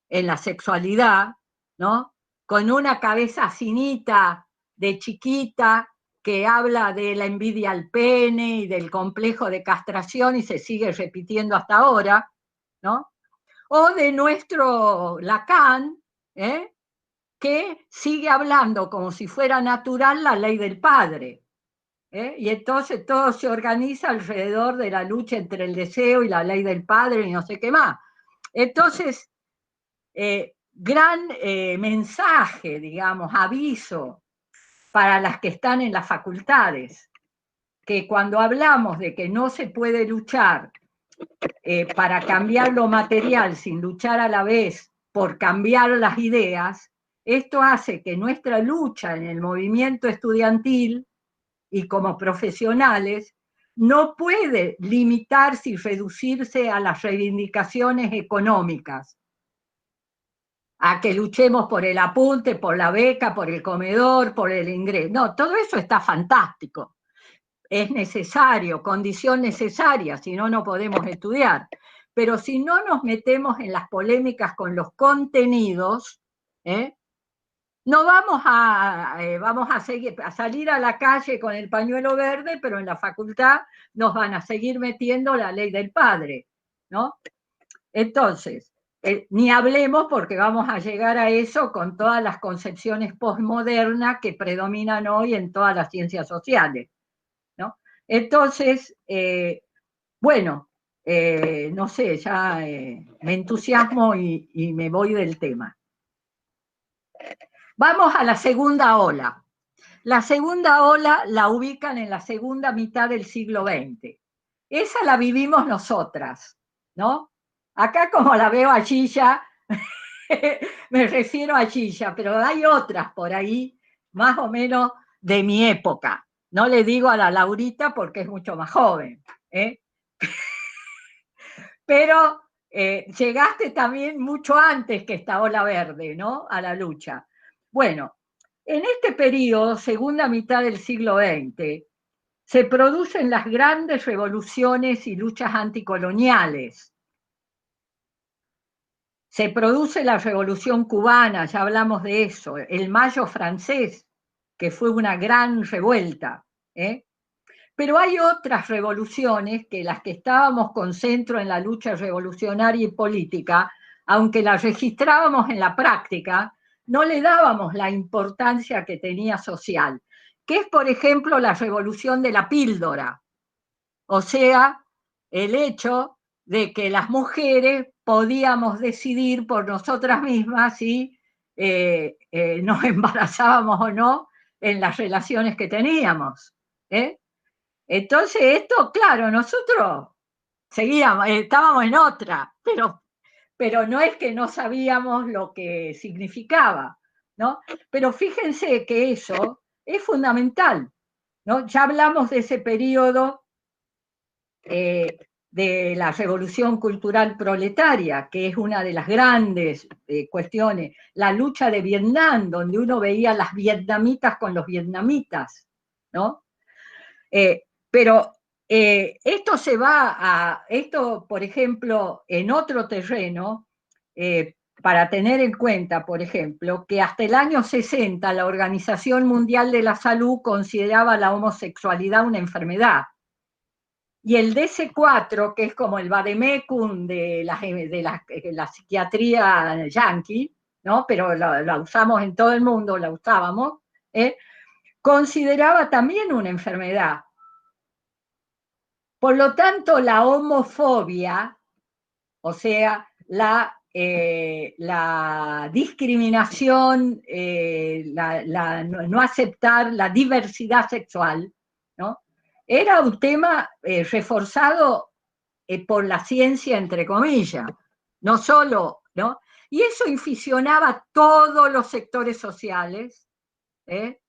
en la sexualidad, ¿no? Con una cabeza finita de chiquita que habla de la envidia al pene y del complejo de castración y se sigue repitiendo hasta ahora, ¿no? O de nuestro Lacan, ¿eh? Que sigue hablando como si fuera natural la ley del padre. Y entonces todo se organiza alrededor de la lucha entre el deseo y la ley del padre y no sé qué más. Entonces, gran mensaje, digamos, aviso para las que están en las facultades, que cuando hablamos de que no se puede luchar para cambiar lo material sin luchar a la vez por cambiar las ideas, esto hace que nuestra lucha en el movimiento estudiantil y como profesionales no puede limitarse y reducirse a las reivindicaciones económicas, a que luchemos por el apunte, por la beca, por el comedor, por el ingreso. No, todo eso está fantástico. Es necesario, condición necesaria, si no, no podemos estudiar. Pero si no nos metemos en las polémicas con los contenidos, no vamos a salir a la calle con el pañuelo verde, pero en la facultad nos van a seguir metiendo la ley del padre, ¿no? Entonces, ni hablemos porque vamos a llegar a eso con todas las concepciones postmodernas que predominan hoy en todas las ciencias sociales, ¿no? Entonces, bueno, no sé, ya me entusiasmo y me voy del tema. Vamos a la segunda ola. La segunda ola la ubican en la segunda mitad del siglo XX. Esa la vivimos nosotras, ¿no? Acá como la veo a Chilla, me refiero a Chilla, pero hay otras por ahí, más o menos de mi época. No le digo a la Laurita porque es mucho más joven, ¿eh? Pero llegaste también mucho antes que esta ola verde, ¿no? A la lucha. Bueno, en este periodo, segunda mitad del siglo XX, se producen las grandes revoluciones y luchas anticoloniales. Se produce la revolución cubana, ya hablamos de eso, el Mayo francés, que fue una gran revuelta, ¿eh? Pero hay otras revoluciones que las que estábamos con centro en la lucha revolucionaria y política, aunque las registrábamos en la práctica, no le dábamos la importancia que tenía social, que es, por ejemplo, la revolución de la píldora, o sea, el hecho de que las mujeres podíamos decidir por nosotras mismas si nos embarazábamos o no en las relaciones que teníamos. ¿Eh? Entonces, esto, claro, nosotros seguíamos, estábamos en otra, pero no es que no sabíamos lo que significaba, ¿no? Pero fíjense que eso es fundamental, ¿no? Ya hablamos de ese periodo de la revolución cultural proletaria, que es una de las grandes cuestiones, la lucha de Vietnam, donde uno veía las vietnamitas con los vietnamitas, ¿no? Pero esto se va esto, por ejemplo, en otro terreno, para tener en cuenta, por ejemplo, que hasta el año 60 la Organización Mundial de la Salud consideraba la homosexualidad una enfermedad. Y el DC4, que es como el vademecum de la psiquiatría yanqui, ¿no? Pero la usamos en todo el mundo, la usábamos, consideraba también una enfermedad. Por lo tanto, la homofobia, o sea, la discriminación, no aceptar la diversidad sexual, ¿no? Era un tema reforzado por la ciencia, entre comillas, no solo, ¿no? Y eso inficionaba todos los sectores sociales, ¿eh?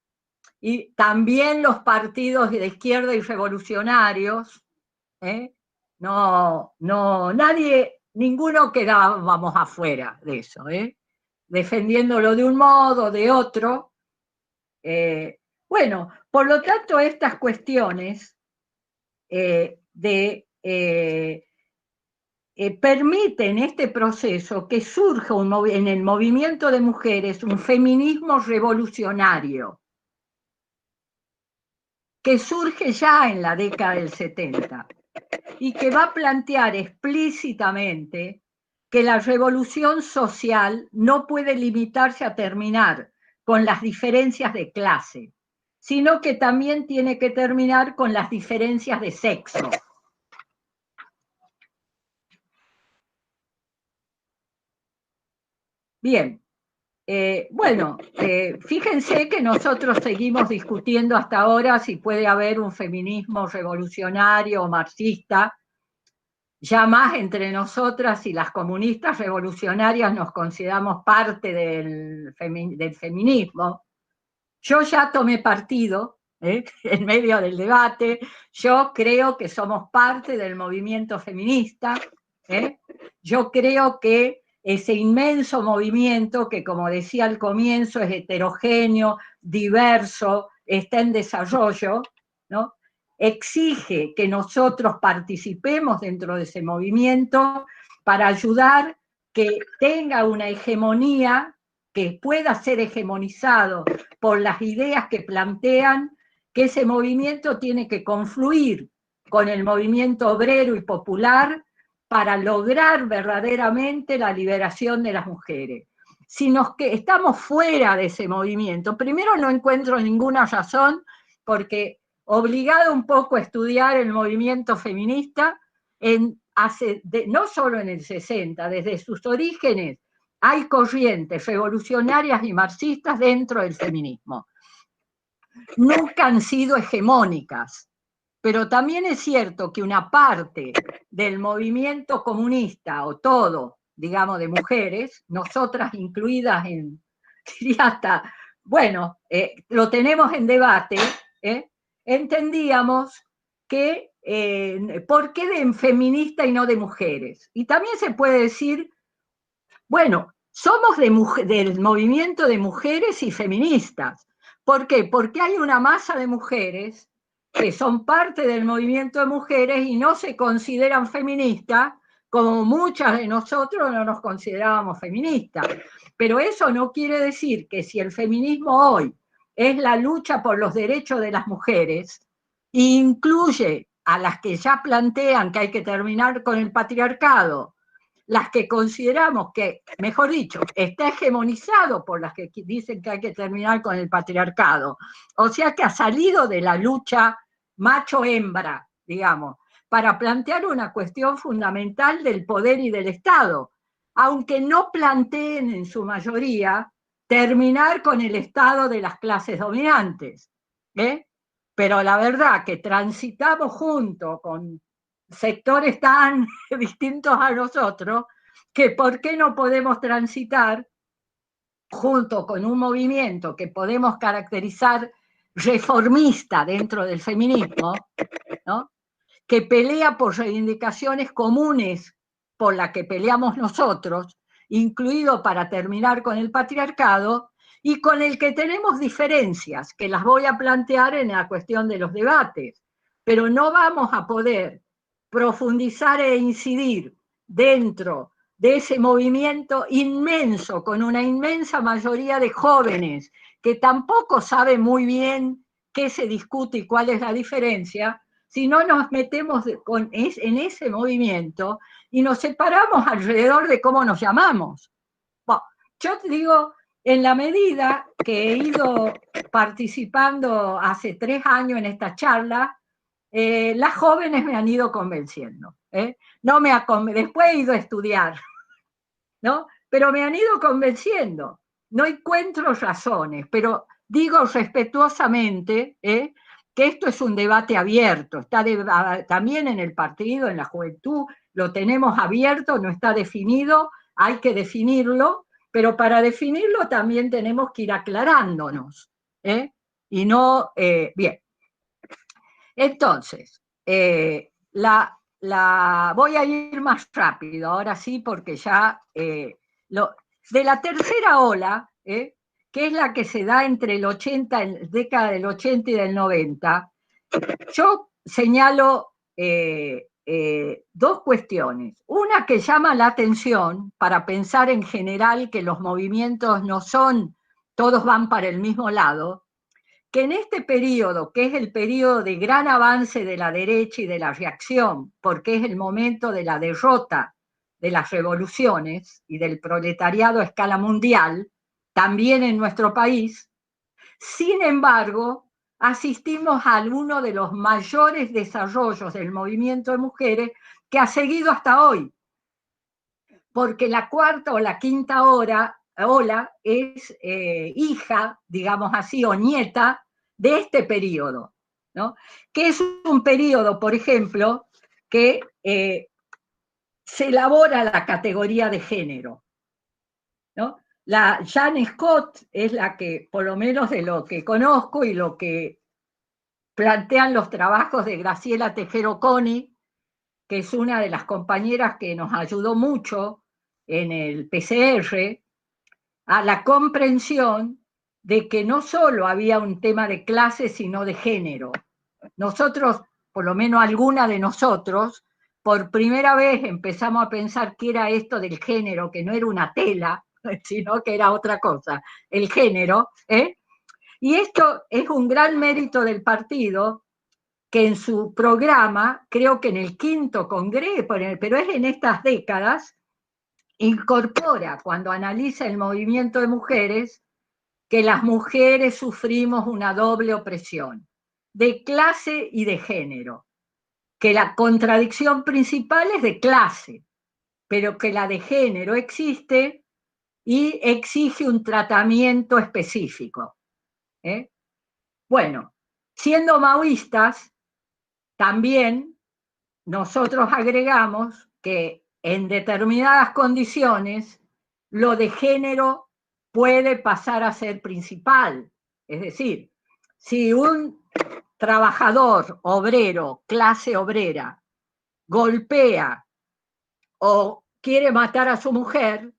Y también los partidos de izquierda y revolucionarios, ¿eh? No, no, nadie, ninguno quedábamos afuera de eso, defendiéndolo de un modo, de otro. Bueno, por lo tanto, estas cuestiones de permite en este proceso que surja en el movimiento de mujeres un feminismo revolucionario, que surge ya en la década del 70 y que va a plantear explícitamente que la revolución social no puede limitarse a terminar con las diferencias de clase, sino que también tiene que terminar con las diferencias de sexo. Bien, fíjense que nosotros seguimos discutiendo hasta ahora si puede haber un feminismo revolucionario o marxista. Ya más entre nosotras y las comunistas revolucionarias nos consideramos parte del feminismo. Yo ya tomé partido en medio del debate. Yo creo que somos parte del movimiento feminista. Yo creo que ese inmenso movimiento que, como decía al comienzo, es heterogéneo, diverso, está en desarrollo, ¿no? Exige que nosotros participemos dentro de ese movimiento para ayudar que tenga una hegemonía, que pueda ser hegemonizado por las ideas que plantean que ese movimiento tiene que confluir con el movimiento obrero y popular para lograr verdaderamente la liberación de las mujeres. Si estamos fuera de ese movimiento, primero no encuentro ninguna razón, porque obligado un poco a estudiar el movimiento feminista, no solo en el 60, desde sus orígenes, hay corrientes revolucionarias y marxistas dentro del feminismo. Nunca han sido hegemónicas, pero también es cierto que una parte del movimiento comunista, o todo, digamos, de mujeres, nosotras incluidas diría hasta, bueno, lo tenemos en debate, entendíamos que, ¿por qué de feminista y no de mujeres? Y también se puede decir, bueno, somos del movimiento de mujeres y feministas. ¿Por qué? Porque hay una masa de mujeres que son parte del movimiento de mujeres y no se consideran feministas, como muchas de nosotros no nos considerábamos feministas. Pero eso no quiere decir que si el feminismo hoy es la lucha por los derechos de las mujeres, incluye a las que ya plantean que hay que terminar con el patriarcado, las que consideramos que, mejor dicho, está hegemonizado por las que dicen que hay que terminar con el patriarcado. O sea que ha salido de la lucha macho-hembra, digamos, para plantear una cuestión fundamental del poder y del Estado, aunque no planteen en su mayoría terminar con el Estado de las clases dominantes. Pero la verdad que transitamos junto con sectores tan distintos a nosotros, que por qué no podemos transitar junto con un movimiento que podemos caracterizar reformista dentro del feminismo, ¿no? Que pelea por reivindicaciones comunes por las que peleamos nosotros, incluido para terminar con el patriarcado, y con el que tenemos diferencias, que las voy a plantear en la cuestión de los debates, pero no vamos a poder profundizar e incidir dentro de ese movimiento inmenso, con una inmensa mayoría de jóvenes que tampoco saben muy bien qué se discute y cuál es la diferencia, si no nos metemos en ese movimiento y nos separamos alrededor de cómo nos llamamos. Bueno, yo te digo, en la medida que he ido participando hace 3 años en esta charla, las jóvenes me han ido convenciendo. No después he ido a estudiar, ¿no? Pero me han ido convenciendo. No encuentro razones, pero digo respetuosamente que esto es un debate abierto. Está también en el partido, en la juventud, lo tenemos abierto, no está definido, hay que definirlo, pero para definirlo también tenemos que ir aclarándonos. Y no, bien. Entonces, voy a ir más rápido, ahora sí, porque ya de la tercera ola, que es la que se da entre el 80, década del 80 y del 90, yo señalo dos cuestiones. Una que llama la atención para pensar en general que los movimientos no son, todos van para el mismo lado, que en este periodo, que es el periodo de gran avance de la derecha y de la reacción, porque es el momento de la derrota de las revoluciones y del proletariado a escala mundial, también en nuestro país, sin embargo, asistimos a uno de los mayores desarrollos del movimiento de mujeres que ha seguido hasta hoy, porque la cuarta o la quinta ola es hija, digamos así, o nieta de este periodo, ¿no? Que es un periodo, por ejemplo, que se elabora la categoría de género, ¿no? La Jean Scott es la que, por lo menos de lo que conozco y lo que plantean los trabajos de Graciela Tejero Coni, que es una de las compañeras que nos ayudó mucho en el PCR, a la comprensión de que no solo había un tema de clase, sino de género. Nosotros, por lo menos alguna de nosotros, por primera vez empezamos a pensar qué era esto del género, que no era una tela, sino que era otra cosa, el género, ¿eh? Y esto es un gran mérito del partido, que en su programa, creo que en el quinto congreso, pero es en estas décadas, incorpora, cuando analiza el movimiento de mujeres, que las mujeres sufrimos una doble opresión, de clase y de género, que la contradicción principal es de clase, pero que la de género existe y exige un tratamiento específico. Bueno, siendo maoístas, también nosotros agregamos que en determinadas condiciones lo de género puede pasar a ser principal. Es decir, si un trabajador obrero, clase obrera, golpea o quiere matar a su mujer,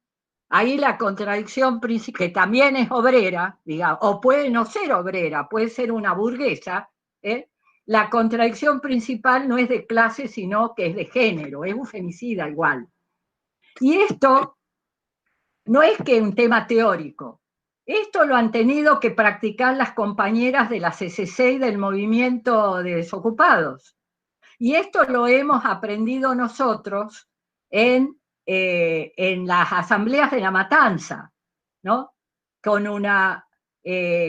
ahí la contradicción principal, que también es obrera, digamos, o puede no ser obrera, puede ser una burguesa, la contradicción principal no es de clase, sino que es de género, es un femicida igual. Y esto no es que un tema teórico, esto lo han tenido que practicar las compañeras de la CCC y del movimiento de desocupados. Y esto lo hemos aprendido nosotros en las asambleas de La Matanza, ¿no? Con una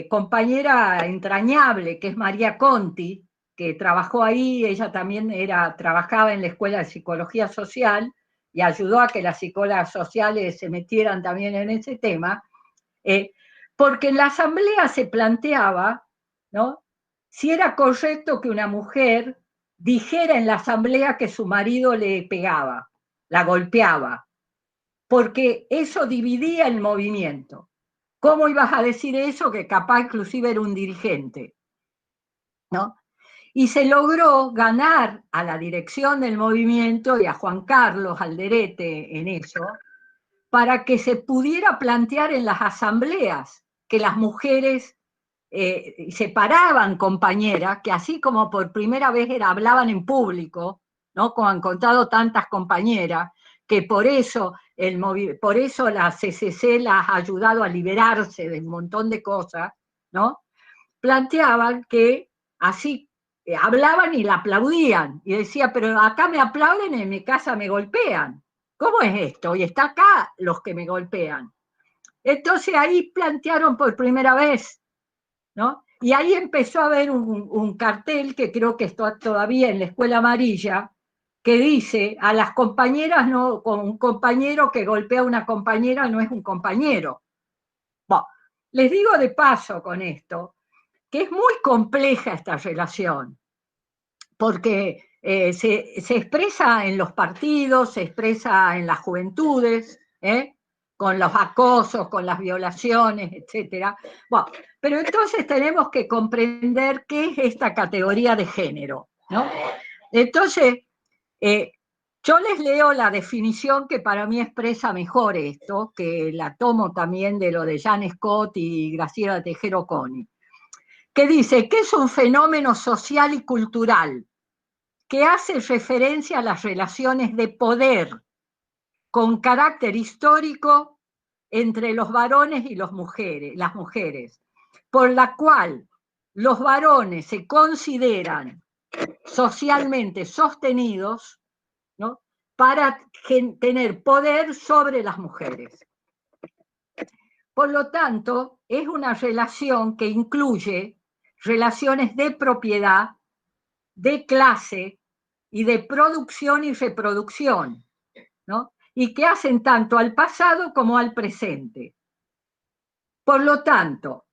compañera entrañable que es María Conti, que trabajó ahí, ella también trabajaba en la Escuela de Psicología Social y ayudó a que las psicólogas sociales se metieran también en ese tema, porque en la asamblea se planteaba, ¿no?, si era correcto que una mujer dijera en la asamblea que su marido le pegaba, la golpeaba, porque eso dividía el movimiento. ¿Cómo ibas a decir eso? Que capaz inclusive era un dirigente, ¿no? Y se logró ganar a la dirección del movimiento y a Juan Carlos Alderete en eso, para que se pudiera plantear en las asambleas que las mujeres separaban compañeras, que así como por primera vez hablaban en público, ¿no?, como han contado tantas compañeras, que por eso la CCC las ha ayudado a liberarse de un montón de cosas, ¿no?, planteaban que así hablaban y la aplaudían, y decía, pero acá me aplauden y en mi casa me golpean. ¿Cómo es esto? Y está acá los que me golpean. Entonces ahí plantearon por primera vez, ¿no? Y ahí empezó a haber un cartel que creo que está todavía en la Escuela Amarilla, que dice, a las compañeras no, con un compañero que golpea a una compañera no es un compañero. Bueno, les digo de paso con esto, que es muy compleja esta relación, porque se expresa en los partidos, se expresa en las juventudes, con los acosos, con las violaciones, etc. Bueno, pero entonces tenemos que comprender qué es esta categoría de género, ¿no? Entonces, yo les leo la definición que para mí expresa mejor esto, que la tomo también de lo de Jean Scott y Graciela Tejero Coni, que dice que es un fenómeno social y cultural que hace referencia a las relaciones de poder con carácter histórico entre los varones y las mujeres, por la cual los varones se consideran socialmente sostenidos, ¿no?, para tener poder sobre las mujeres. Por lo tanto, es una relación que incluye relaciones de propiedad, de clase y de producción y reproducción, ¿no?, y que hacen tanto al pasado como al presente. Por lo tanto,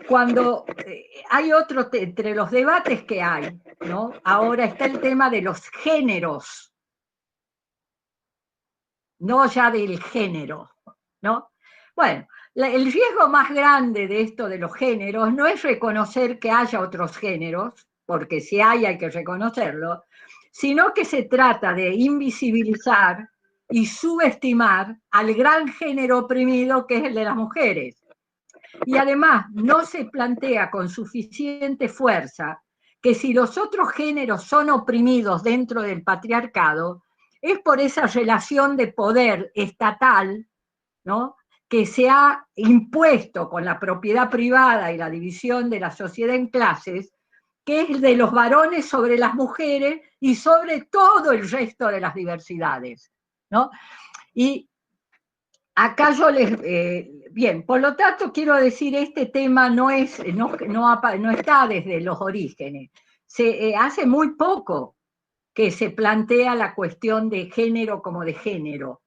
cuando hay otro, entre los debates que hay, ¿no?, ahora está el tema de los géneros, no ya del género, ¿no? Bueno, el riesgo más grande de esto de los géneros no es reconocer que haya otros géneros, porque si hay que reconocerlo, sino que se trata de invisibilizar y subestimar al gran género oprimido que es el de las mujeres. Y además no se plantea con suficiente fuerza que si los otros géneros son oprimidos dentro del patriarcado, es por esa relación de poder estatal, ¿no?, que se ha impuesto con la propiedad privada y la división de la sociedad en clases, que es de los varones sobre las mujeres y sobre todo el resto de las diversidades, ¿no? Y acá yo bien, por lo tanto quiero decir, este tema no está desde los orígenes. Hace muy poco que se plantea la cuestión de género como de género,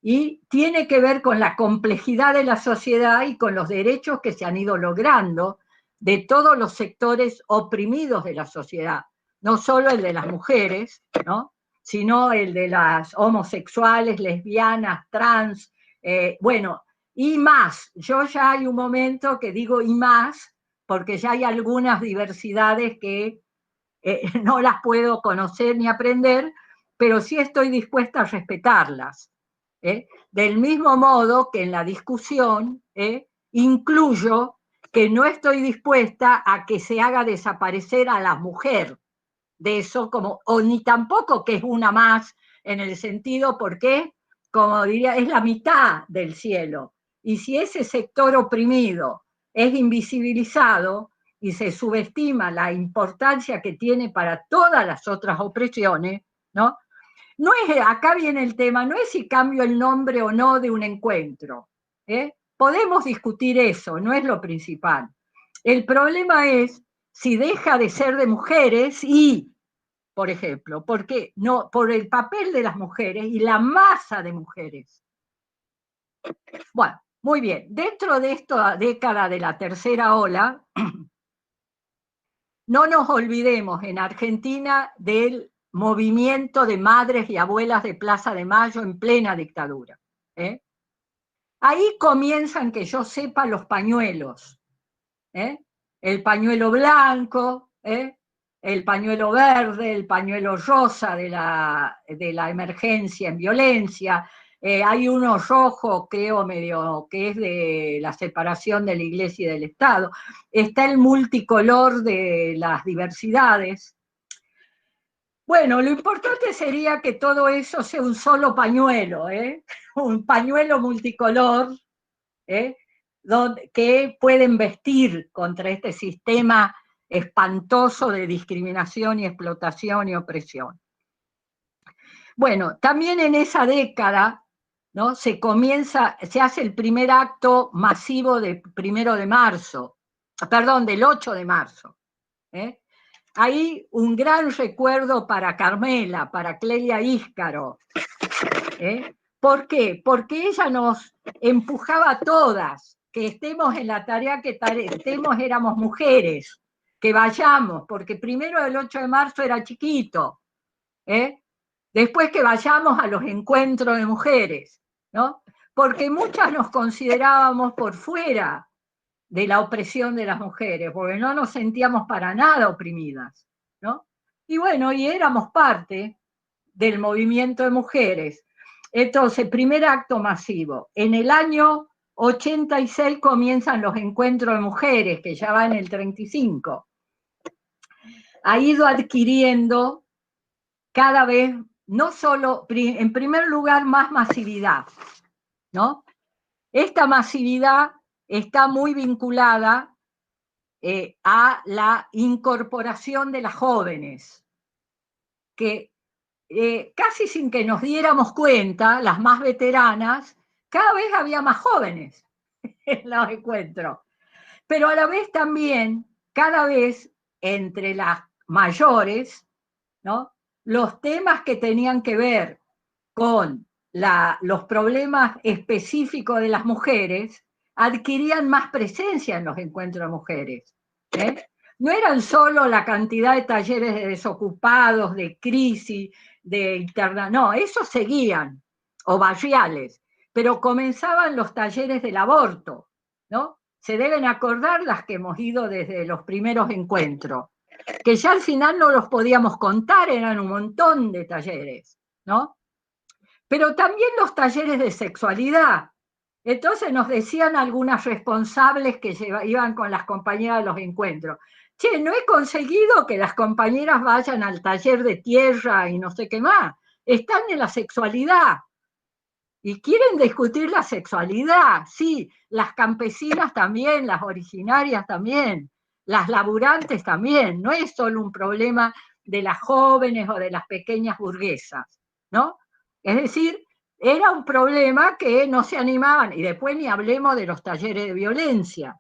y tiene que ver con la complejidad de la sociedad y con los derechos que se han ido logrando de todos los sectores oprimidos de la sociedad, no solo el de las mujeres, ¿no?, sino el de las homosexuales, lesbianas, trans, bueno, y más. Yo ya hay un momento que digo y más, porque ya hay algunas diversidades que no las puedo conocer ni aprender, pero sí estoy dispuesta a respetarlas. Del mismo modo que en la discusión incluyo que no estoy dispuesta a que se haga desaparecer a la mujer de eso, o ni tampoco que es una más, en el sentido porque, como diría, es la mitad del cielo. Y si ese sector oprimido es invisibilizado y se subestima la importancia que tiene para todas las otras opresiones, ¿no? No es, acá viene el tema, no es si cambio el nombre o no de un encuentro. Podemos discutir eso, no es lo principal. El problema es si deja de ser de mujeres y, por ejemplo, porque no, por el papel de las mujeres y la masa de mujeres. Bueno, muy bien. Dentro de esta década de la tercera ola, no nos olvidemos en Argentina del movimiento de madres y abuelas de Plaza de Mayo en plena dictadura. Ahí comienzan, que yo sepa, los pañuelos. El pañuelo blanco, el pañuelo verde, el pañuelo rosa de la emergencia en violencia. Hay uno rojo, creo, medio, que es de la separación de la Iglesia y del Estado. Está el multicolor de las diversidades. Bueno, lo importante sería que todo eso sea un solo pañuelo, un pañuelo multicolor, que pueden vestir contra este sistema espantoso de discriminación y explotación y opresión. Bueno, también en esa década, ¿no?, se hace el primer acto masivo del 1 de marzo, perdón, del 8 de marzo. Ahí un gran recuerdo para Carmela, para Clelia Íscaro. ¿Por qué? Porque ella nos empujaba a todas, que estemos en la tarea que estemos, éramos mujeres, que vayamos, porque primero el 8 de marzo era chiquito, después que vayamos a los encuentros de mujeres, ¿no? Porque muchas nos considerábamos por fuera de la opresión de las mujeres, porque no nos sentíamos para nada oprimidas, ¿no? Y bueno, y éramos parte del movimiento de mujeres. Entonces, primer acto masivo. En el año 86 comienzan los encuentros de mujeres, que ya va en el 35. ha ido adquiriendo cada vez, no solo, en primer lugar, más masividad, ¿no? Esta masividad está muy vinculada a la incorporación de las jóvenes, que casi sin que nos diéramos cuenta, las más veteranas, cada vez había más jóvenes en los encuentros. Pero a la vez también, cada vez entre las mayores, ¿no? Los temas que tenían que ver con los problemas específicos de las mujeres adquirían más presencia en los encuentros de mujeres. ¿eh? No eran solo la cantidad de talleres de desocupados, de crisis, de interna, no, esos seguían, o barriales, pero comenzaban los talleres del aborto, ¿no? Se deben acordar las que hemos ido desde los primeros encuentros, que ya al final no los podíamos contar, eran un montón de talleres, ¿no? Pero también los talleres de sexualidad. Entonces nos decían algunas responsables que iban con las compañeras de los encuentros, che, no he conseguido que las compañeras vayan al taller de tierra y no sé qué más, están en la sexualidad y quieren discutir la sexualidad, sí, las campesinas también, las originarias también, las laburantes también, no es solo un problema de las jóvenes o de las pequeñas burguesas, ¿no? Es decir, era un problema que no se animaban, y después ni hablemos de los talleres de violencia.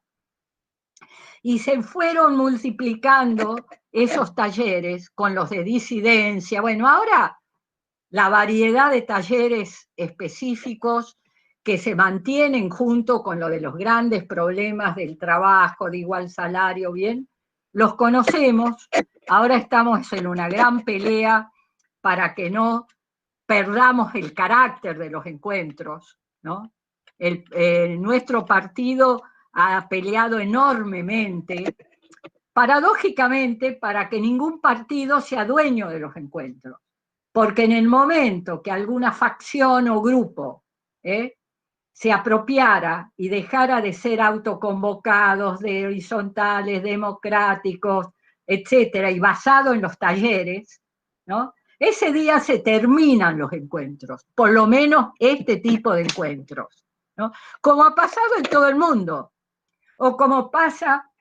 Y se fueron multiplicando esos talleres con los de disidencia. Bueno, ahora la variedad de talleres específicos que se mantienen junto con lo de los grandes problemas del trabajo, de igual salario, bien, los conocemos. Ahora estamos en una gran pelea para que no perdamos el carácter de los encuentros, ¿no? Nuestro partido ha peleado enormemente, paradójicamente, para que ningún partido sea dueño de los encuentros. Porque en el momento que alguna facción o grupo se apropiara y dejara de ser autoconvocados, de horizontales, democráticos, etcétera, y basado en los talleres, ¿no? Ese día se terminan los encuentros, por lo menos este tipo de encuentros, ¿no? Como ha pasado en todo el mundo, o como pasa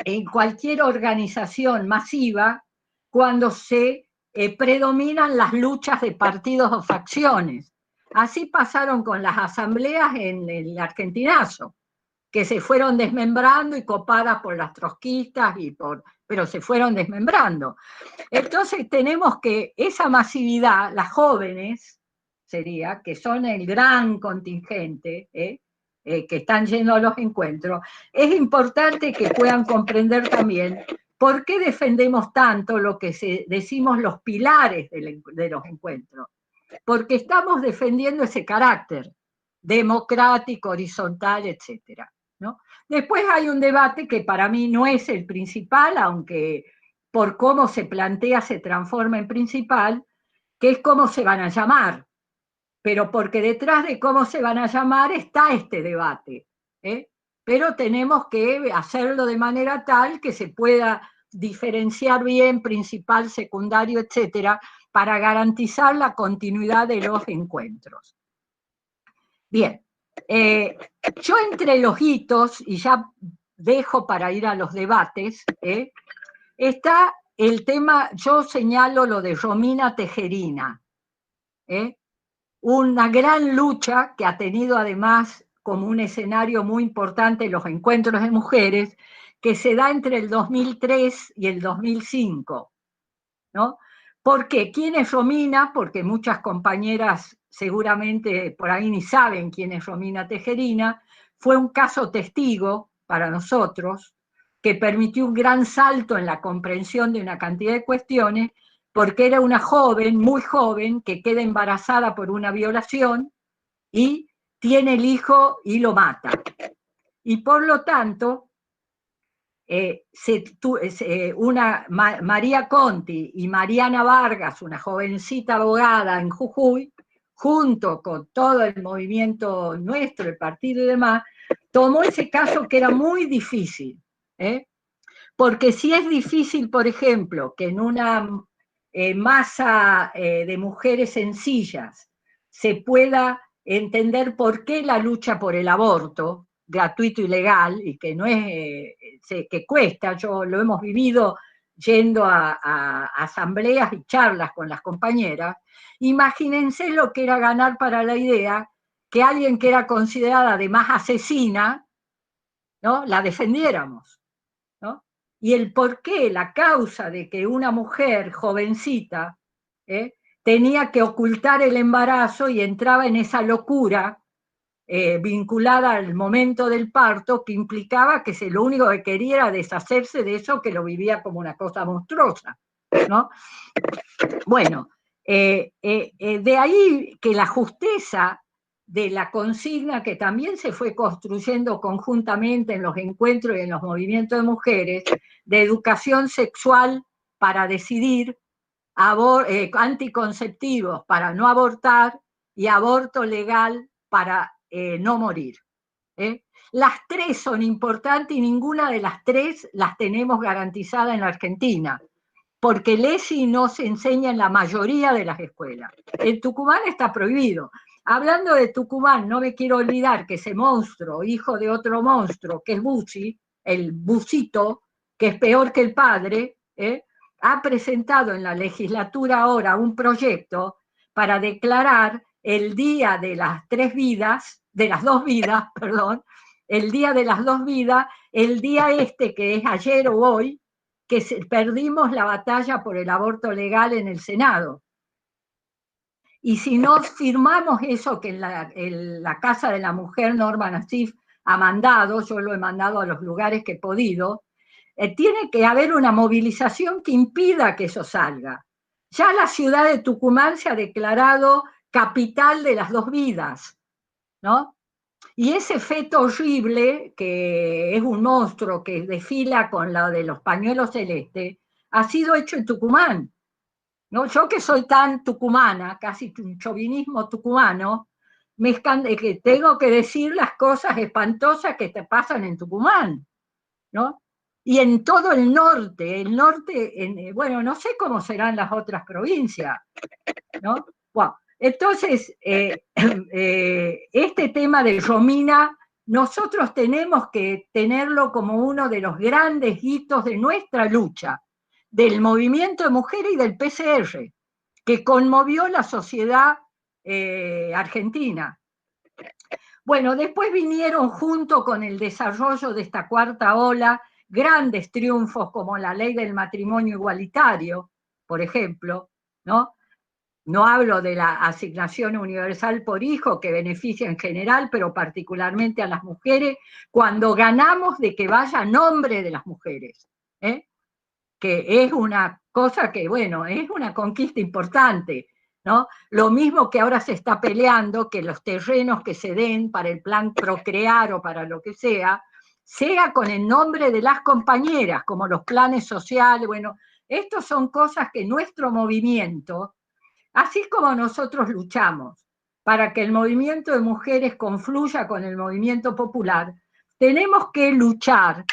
en cualquier organización masiva cuando se predominan las luchas de partidos o facciones. Así pasaron con las asambleas en el argentinazo, que se fueron desmembrando y copadas por las trotskistas, pero se fueron desmembrando. Entonces tenemos que esa masividad, las jóvenes, sería, que son el gran contingente, que están yendo a los encuentros, es importante que puedan comprender también por qué defendemos tanto lo que decimos los pilares de los encuentros. Porque estamos defendiendo ese carácter democrático, horizontal, etcétera, ¿no? Después hay un debate que para mí no es el principal, aunque por cómo se plantea se transforma en principal, que es cómo se van a llamar. Pero porque detrás de cómo se van a llamar está este debate. Pero tenemos que hacerlo de manera tal que se pueda diferenciar bien principal, secundario, etcétera, para garantizar la continuidad de los encuentros. Bien, yo entre los hitos, y ya dejo para ir a los debates, está el tema, yo señalo lo de Romina Tejerina, una gran lucha que ha tenido además como un escenario muy importante los encuentros de mujeres, que se da entre el 2003 y el 2005, ¿no? ¿Por qué? ¿Quién es Romina? Porque muchas compañeras seguramente por ahí ni saben quién es Romina Tejerina. Fue un caso testigo para nosotros que permitió un gran salto en la comprensión de una cantidad de cuestiones, porque era una joven, muy joven, que queda embarazada por una violación y tiene el hijo y lo mata. Y por lo tanto, María Conti y Mariana Vargas, una jovencita abogada en Jujuy, junto con todo el movimiento nuestro, el partido y demás, tomó ese caso que era muy difícil, Porque si es difícil, por ejemplo, que en una masa de mujeres sencillas se pueda entender por qué la lucha por el aborto, gratuito y legal, y que no es, que cuesta, yo lo hemos vivido yendo a asambleas y charlas con las compañeras, imagínense lo que era ganar para la idea que alguien que era considerada además asesina, ¿no?, la defendiéramos, ¿no? Y el por qué, la causa de que una mujer jovencita tenía que ocultar el embarazo y entraba en esa locura vinculada al momento del parto, que implicaba que lo único que quería era deshacerse de eso, que lo vivía como una cosa monstruosa, ¿no? Bueno, de ahí que la justeza de la consigna, que también se fue construyendo conjuntamente en los encuentros y en los movimientos de mujeres, de educación sexual para decidir, anticonceptivos para no abortar y aborto legal para no morir. Las tres son importantes y ninguna de las tres las tenemos garantizada en la Argentina, porque el ESI no se enseña en la mayoría de las escuelas. En Tucumán está prohibido. Hablando de Tucumán, no me quiero olvidar que ese monstruo, hijo de otro monstruo, que es Bussi, el Busito, que es peor que el padre, ha presentado en la legislatura ahora un proyecto para declarar el Día de las Tres Vidas, de las Dos Vidas, perdón, el Día de las Dos Vidas, el día que es ayer o hoy, que perdimos la batalla por el aborto legal en el Senado. Y si no firmamos eso que en la Casa de la Mujer Norma Nassif ha mandado, yo lo he mandado a los lugares que he podido, tiene que haber una movilización que impida que eso salga. Ya la ciudad de Tucumán se ha declarado capital de las dos vidas, ¿no? Y ese feto horrible, que es un monstruo que desfila con la de los pañuelos celestes, ha sido hecho en Tucumán, ¿no? Yo que soy tan tucumana, casi un chauvinismo tucumano, que tengo que decir las cosas espantosas que te pasan en Tucumán, ¿no? Y en todo el norte, bueno, no sé cómo serán las otras provincias, ¿no? Bueno, entonces, este tema de Romina, nosotros tenemos que tenerlo como uno de los grandes hitos de nuestra lucha, del movimiento de mujeres y del PCR, que conmovió la sociedad argentina. Bueno, después vinieron junto con el desarrollo de esta cuarta ola grandes triunfos como la ley del matrimonio igualitario, por ejemplo, ¿no? No hablo de la asignación universal por hijo, que beneficia en general, pero particularmente a las mujeres, cuando ganamos de que vaya a nombre de las mujeres, que es una cosa que, bueno, es una conquista importante, ¿no? Lo mismo que ahora se está peleando, que los terrenos que se den para el plan Procrear o para lo que sea con el nombre de las compañeras, como los planes sociales. Bueno, estas son cosas que nuestro movimiento, así como nosotros luchamos para que el movimiento de mujeres confluya con el movimiento popular, tenemos que luchar,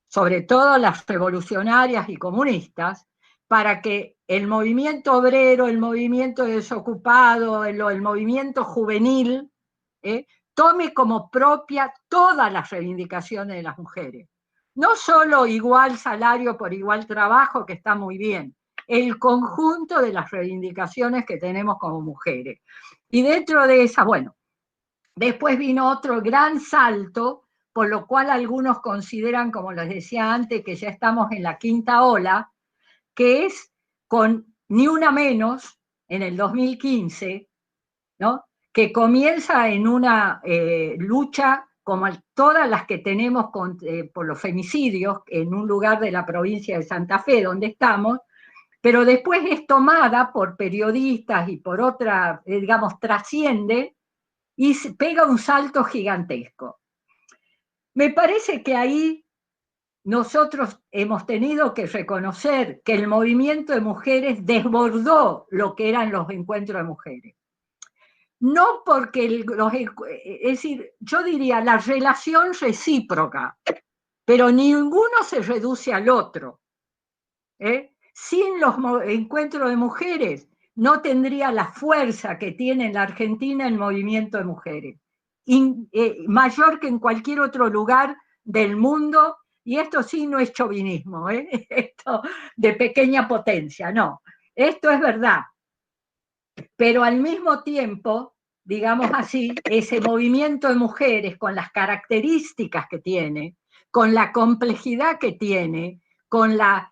sobre todo las revolucionarias y comunistas, para que el movimiento obrero, el movimiento desocupado, el movimiento juvenil, tome como propia todas las reivindicaciones de las mujeres. No solo igual salario por igual trabajo, que está muy bien, el conjunto de las reivindicaciones que tenemos como mujeres. Y dentro de esas, bueno, después vino otro gran salto, por lo cual algunos consideran, como les decía antes, que ya estamos en la quinta ola, que es con Ni Una Menos, en el 2015, ¿no?, que comienza en una lucha como todas las que tenemos por los femicidios, en un lugar de la provincia de Santa Fe, donde estamos, pero después es tomada por periodistas y por otra, digamos, trasciende y pega un salto gigantesco. Me parece que ahí nosotros hemos tenido que reconocer que el movimiento de mujeres desbordó lo que eran los encuentros de mujeres. No porque, es decir, yo diría la relación recíproca, pero ninguno se reduce al otro. Sin los encuentros de mujeres no tendría la fuerza que tiene en la Argentina el movimiento de mujeres, mayor que en cualquier otro lugar del mundo, y esto sí no es chauvinismo, esto de pequeña potencia, no, esto es verdad, pero al mismo tiempo, digamos así, ese movimiento de mujeres con las características que tiene, con la complejidad que tiene, con la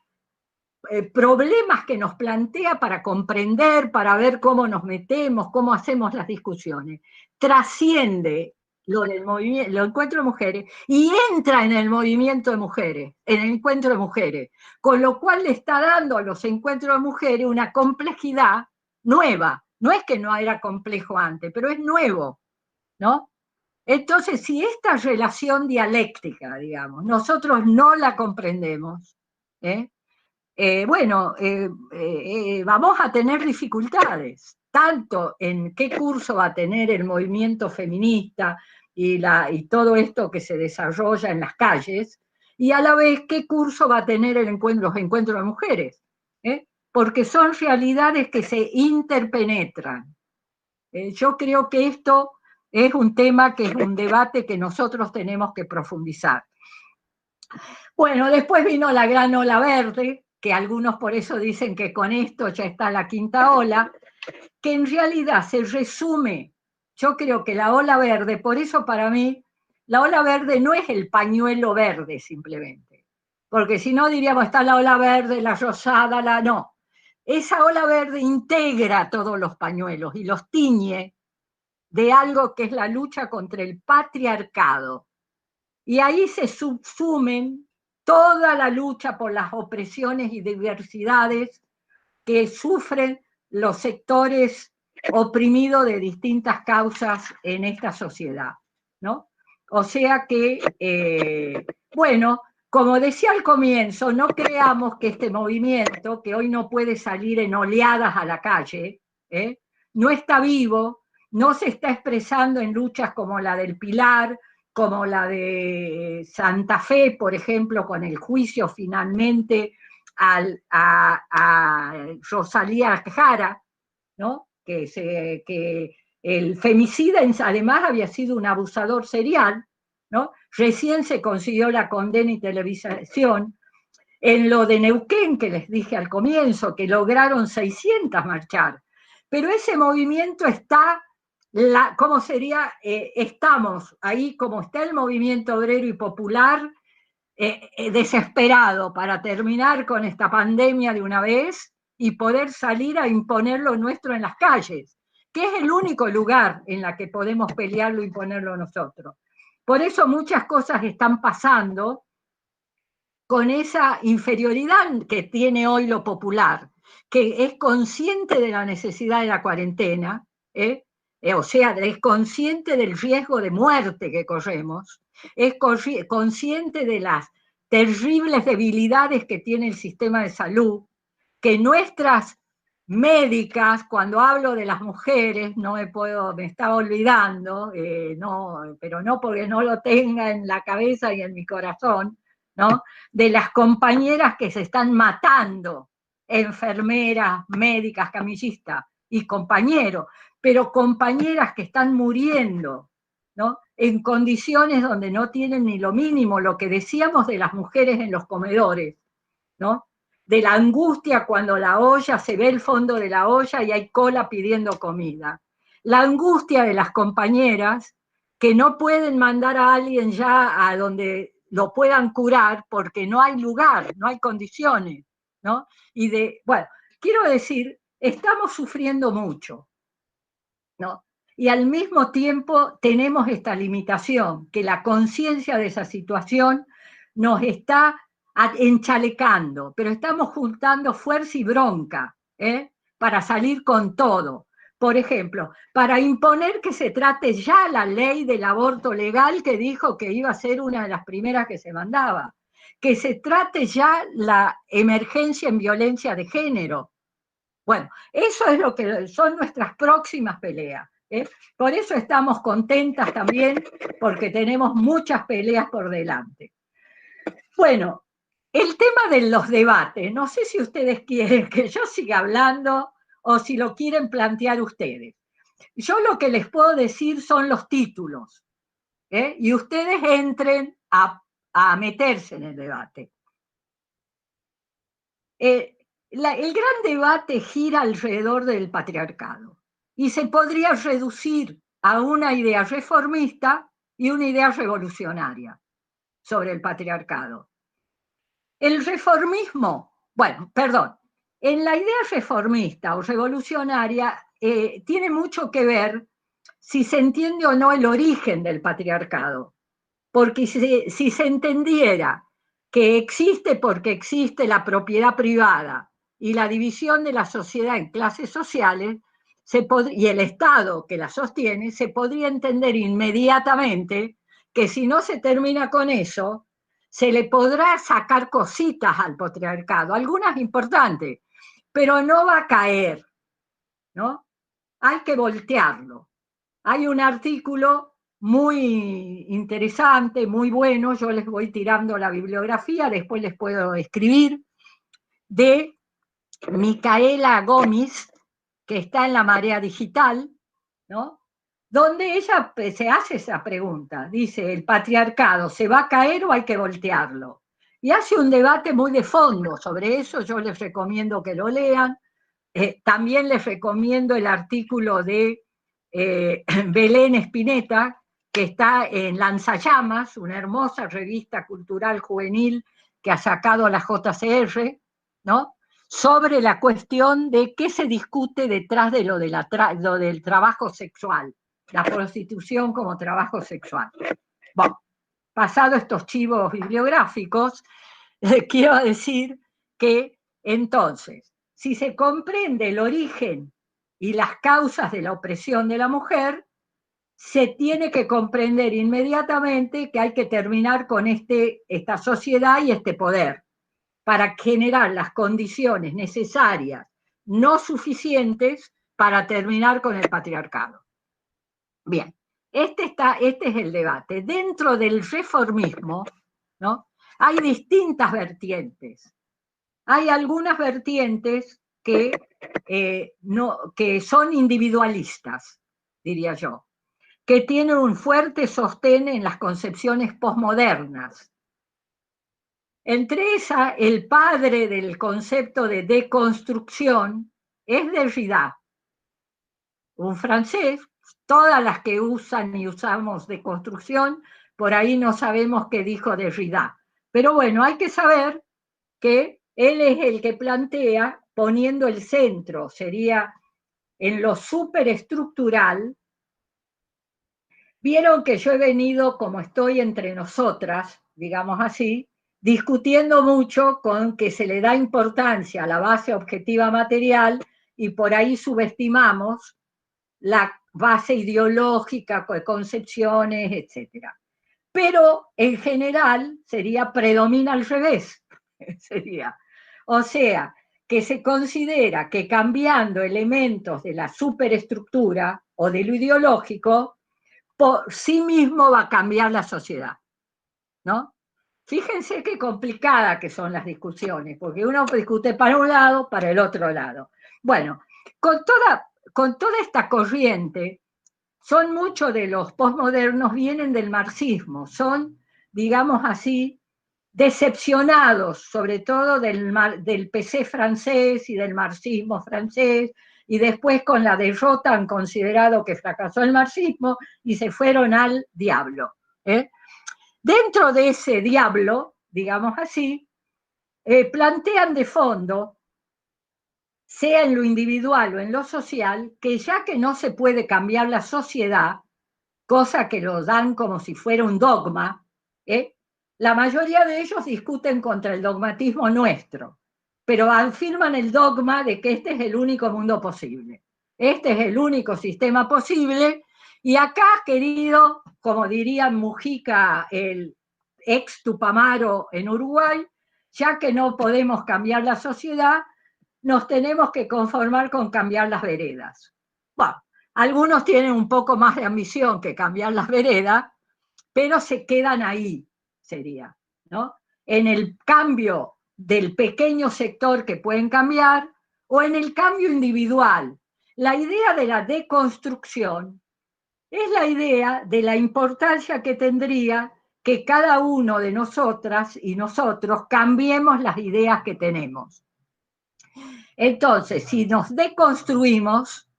problemas que nos plantea para comprender, para ver cómo nos metemos, cómo hacemos las discusiones. Trasciende lo del movimiento, lo encuentro de mujeres, y entra en el movimiento de mujeres, en el encuentro de mujeres, con lo cual le está dando a los encuentros de mujeres una complejidad nueva. No es que no era complejo antes, pero es nuevo, ¿no? Entonces, si esta relación dialéctica, digamos, nosotros no la comprendemos, bueno, vamos a tener dificultades, tanto en qué curso va a tener el movimiento feminista y todo esto que se desarrolla en las calles, y a la vez qué curso va a tener los encuentros de mujeres, porque son realidades que se interpenetran. Yo creo que esto es un tema que es un debate que nosotros tenemos que profundizar. Bueno, después vino la gran ola verde, que algunos por eso dicen que con esto ya está la quinta ola, que en realidad se resume, yo creo que la ola verde, por eso para mí, la ola verde no es el pañuelo verde simplemente, porque si no diríamos está la ola verde, la rosada, no. Esa ola verde integra todos los pañuelos y los tiñe de algo que es la lucha contra el patriarcado. Y ahí se subsumen toda la lucha por las opresiones y diversidades que sufren los sectores oprimidos de distintas causas en esta sociedad, ¿no? O sea que, bueno, como decía al comienzo, no creamos que este movimiento, que hoy no puede salir en oleadas a la calle, no está vivo, no se está expresando en luchas como la del Pilar, como la de Santa Fe, por ejemplo, con el juicio finalmente a Rosalía Jara, ¿no? Que el femicida además había sido un abusador serial, ¿no? Recién se consiguió la condena y televisación. En lo de Neuquén, que les dije al comienzo, que lograron 600 marchar, pero ese movimiento está, ¿cómo sería? Estamos ahí como está el movimiento obrero y popular, desesperado para terminar con esta pandemia de una vez y poder salir a imponer lo nuestro en las calles, que es el único lugar en la que podemos pelearlo y imponerlo nosotros. Por eso muchas cosas están pasando con esa inferioridad que tiene hoy lo popular, que es consciente de la necesidad de la cuarentena, o sea, es consciente del riesgo de muerte que corremos, es consciente de las terribles debilidades que tiene el sistema de salud, que nuestras médicas, cuando hablo de las mujeres, me estaba olvidando, no, pero no porque no lo tenga en la cabeza y en mi corazón, ¿no? De las compañeras que se están matando, enfermeras, médicas, camillistas y compañeros, pero compañeras que están muriendo, ¿no? En condiciones donde no tienen ni lo mínimo, lo que decíamos de las mujeres en los comedores, ¿no? De la angustia cuando la olla, se ve el fondo de la olla y hay cola pidiendo comida. La angustia de las compañeras que no pueden mandar a alguien ya a donde lo puedan curar porque no hay lugar, no hay condiciones, ¿no? Bueno, quiero decir, estamos sufriendo mucho, ¿no? Y al mismo tiempo tenemos esta limitación, que la conciencia de esa situación nos está enchalecando, pero estamos juntando fuerza y bronca, para salir con todo. Por ejemplo, para imponer que se trate ya la ley del aborto legal que dijo que iba a ser una de las primeras que se mandaba, que se trate ya la emergencia en violencia de género. Bueno, eso es lo que son nuestras próximas peleas. Por eso estamos contentas también, porque tenemos muchas peleas por delante. Bueno, el tema de los debates, no sé si ustedes quieren que yo siga hablando o si lo quieren plantear ustedes. Yo lo que les puedo decir son los títulos, ¿eh? Y ustedes entren a meterse en el debate. El gran debate gira alrededor del patriarcado y se podría reducir a una idea reformista y una idea revolucionaria sobre el patriarcado. El reformismo, bueno, perdón, en la idea reformista o revolucionaria tiene mucho que ver si se entiende o no el origen del patriarcado, porque si se entendiera que existe porque existe la propiedad privada y la división de la sociedad en clases sociales, y el Estado que la sostiene, se podría entender inmediatamente que si no se termina con eso, se le podrá sacar cositas al patriarcado, algunas importantes, pero no va a caer, ¿no? Hay que voltearlo. Hay un artículo muy interesante, muy bueno, yo les voy tirando la bibliografía, después les puedo escribir, de Micaela Gómez, que está en La Marea Digital, ¿no? Donde ella se hace esa pregunta, dice, ¿el patriarcado se va a caer o hay que voltearlo? Y hace un debate muy de fondo sobre eso, yo les recomiendo que lo lean. También les recomiendo el artículo de Belén Spinetta, que está en Lanzallamas, una hermosa revista cultural juvenil que ha sacado la JCR, ¿no? Sobre la cuestión de qué se discute detrás de lo del trabajo sexual, la prostitución como trabajo sexual. Bueno, pasado estos chivos bibliográficos, quiero decir que entonces, si se comprende el origen y las causas de la opresión de la mujer, se tiene que comprender inmediatamente que hay que terminar con esta sociedad y este poder para generar las condiciones necesarias, no suficientes, para terminar con el patriarcado. Bien, este es el debate. Dentro del reformismo, ¿no? Hay distintas vertientes. Hay algunas vertientes que son individualistas, diría yo, que tienen un fuerte sostén en las concepciones posmodernas. Entre esas, el padre del concepto de deconstrucción es Derrida, un francés. Todas las que usan y usamos deconstrucción, por ahí no sabemos qué dijo Derrida. Pero bueno, hay que saber que él es el que plantea, poniendo el centro, sería en lo superestructural. Vieron que yo he venido, como estoy entre nosotras, digamos así, discutiendo mucho con que se le da importancia a la base objetiva material y por ahí subestimamos la base ideológica, concepciones, etc. Pero en general predomina al revés. Sería. O sea, que se considera que cambiando elementos de la superestructura o de lo ideológico, por sí mismo va a cambiar la sociedad, ¿no? Fíjense qué complicada que son las discusiones, porque uno discute para un lado, para el otro lado. Bueno, con toda esta corriente, son muchos de los postmodernos vienen del marxismo, son, digamos así, decepcionados, sobre todo del PC francés y del marxismo francés, y después con la derrota han considerado que fracasó el marxismo y se fueron al diablo. Dentro de ese diablo, digamos así, plantean de fondo, sea en lo individual o en lo social, que ya que no se puede cambiar la sociedad, cosa que lo dan como si fuera un dogma, la mayoría de ellos discuten contra el dogmatismo nuestro, pero afirman el dogma de que este es el único mundo posible, este es el único sistema posible, y acá, querido, como diría Mujica, el ex Tupamaro en Uruguay, ya que no podemos cambiar la sociedad, nos tenemos que conformar con cambiar las veredas. Bueno, algunos tienen un poco más de ambición que cambiar las veredas, pero se quedan ahí, sería, ¿no? en el cambio del pequeño sector que pueden cambiar o en el cambio individual. La idea de la deconstrucción es la idea de la importancia que tendría que cada uno de nosotras y nosotros cambiemos las ideas que tenemos. Entonces, si nos deconstruimos,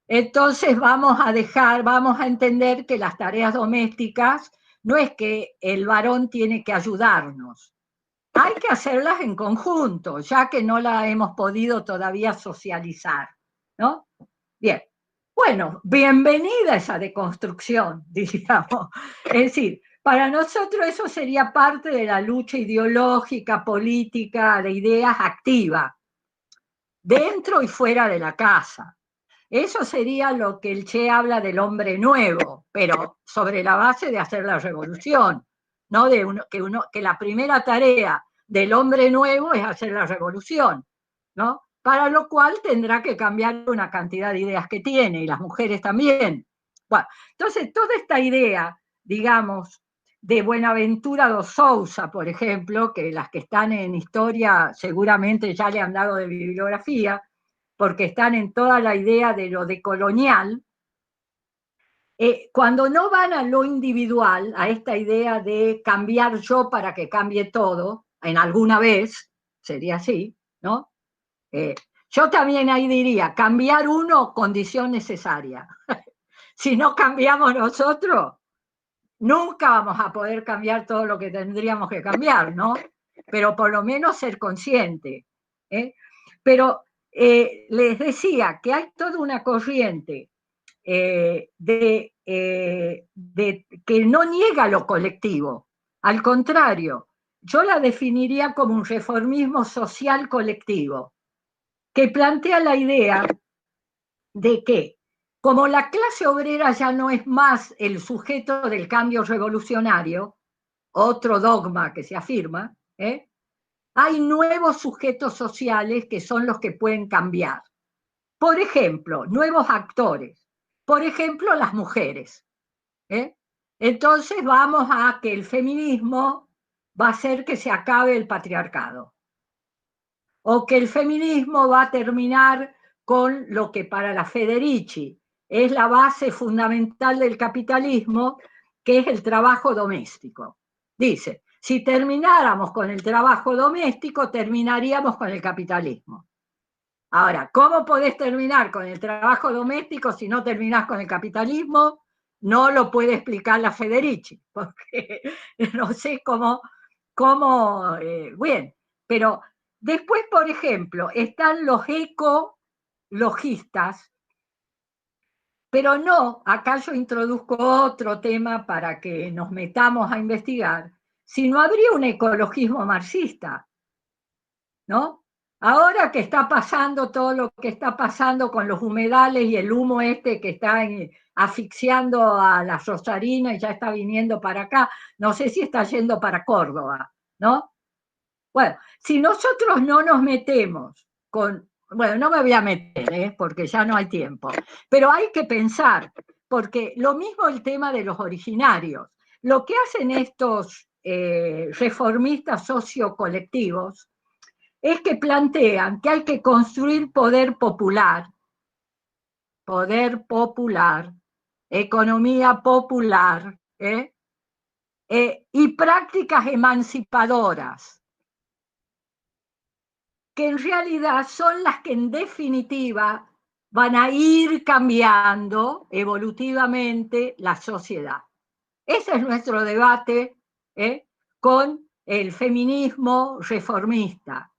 entonces vamos a entender que las tareas domésticas no es que el varón tiene que ayudarnos, hay que hacerlas en conjunto, ya que no la hemos podido todavía socializar, ¿no? Bien, bueno, bienvenida esa deconstrucción, diríamos. Es decir, para nosotros eso sería parte de la lucha ideológica, política, de ideas activa, dentro y fuera de la casa. Eso sería lo que el Che habla del hombre nuevo, pero sobre la base de hacer la revolución, no de que la primera tarea del hombre nuevo es hacer la revolución, ¿no? Para lo cual tendrá que cambiar una cantidad de ideas que tiene, y las mujeres también. Bueno, entonces toda esta idea, digamos, de Buenaventura dos Sousa, por ejemplo, que las que están en historia seguramente ya le han dado de bibliografía, porque están en toda la idea de lo decolonial, cuando no van a lo individual, a esta idea de cambiar yo para que cambie todo, en alguna vez, sería así, ¿no? Yo también ahí diría, cambiar uno, condición necesaria. Si no cambiamos nosotros, nunca vamos a poder cambiar todo lo que tendríamos que cambiar, ¿no? Pero por lo menos ser consciente. Pero les decía que hay toda una corriente que no niega lo colectivo. Al contrario, yo la definiría como un reformismo social colectivo, que plantea la idea de que, como la clase obrera ya no es más el sujeto del cambio revolucionario, otro dogma que se afirma, hay nuevos sujetos sociales que son los que pueden cambiar. Por ejemplo, nuevos actores. Por ejemplo, las mujeres. Entonces vamos a que el feminismo va a hacer que se acabe el patriarcado. O que el feminismo va a terminar con lo que para la Federici es la base fundamental del capitalismo, que es el trabajo doméstico. Dice, si termináramos con el trabajo doméstico, terminaríamos con el capitalismo. Ahora, ¿cómo podés terminar con el trabajo doméstico si no terminás con el capitalismo? No lo puede explicar la Federici, porque no sé cómo bien, pero después, por ejemplo, están los ecologistas, pero no, acá yo introduzco otro tema para que nos metamos a investigar, si no habría un ecologismo marxista, ¿no? Ahora que está pasando todo lo que está pasando con los humedales y el humo que está asfixiando a la Rosarina y ya está viniendo para acá, no sé si está yendo para Córdoba, ¿no? Bueno, si nosotros no nos metemos bueno, no me voy a meter, porque ya no hay tiempo, pero hay que pensar, porque lo mismo el tema de los originarios, lo que hacen estos reformistas sociocolectivos es que plantean que hay que construir poder popular, economía popular, y prácticas emancipadoras, que en realidad son las que en definitiva van a ir cambiando evolutivamente la sociedad. Ese es nuestro debate con el feminismo reformista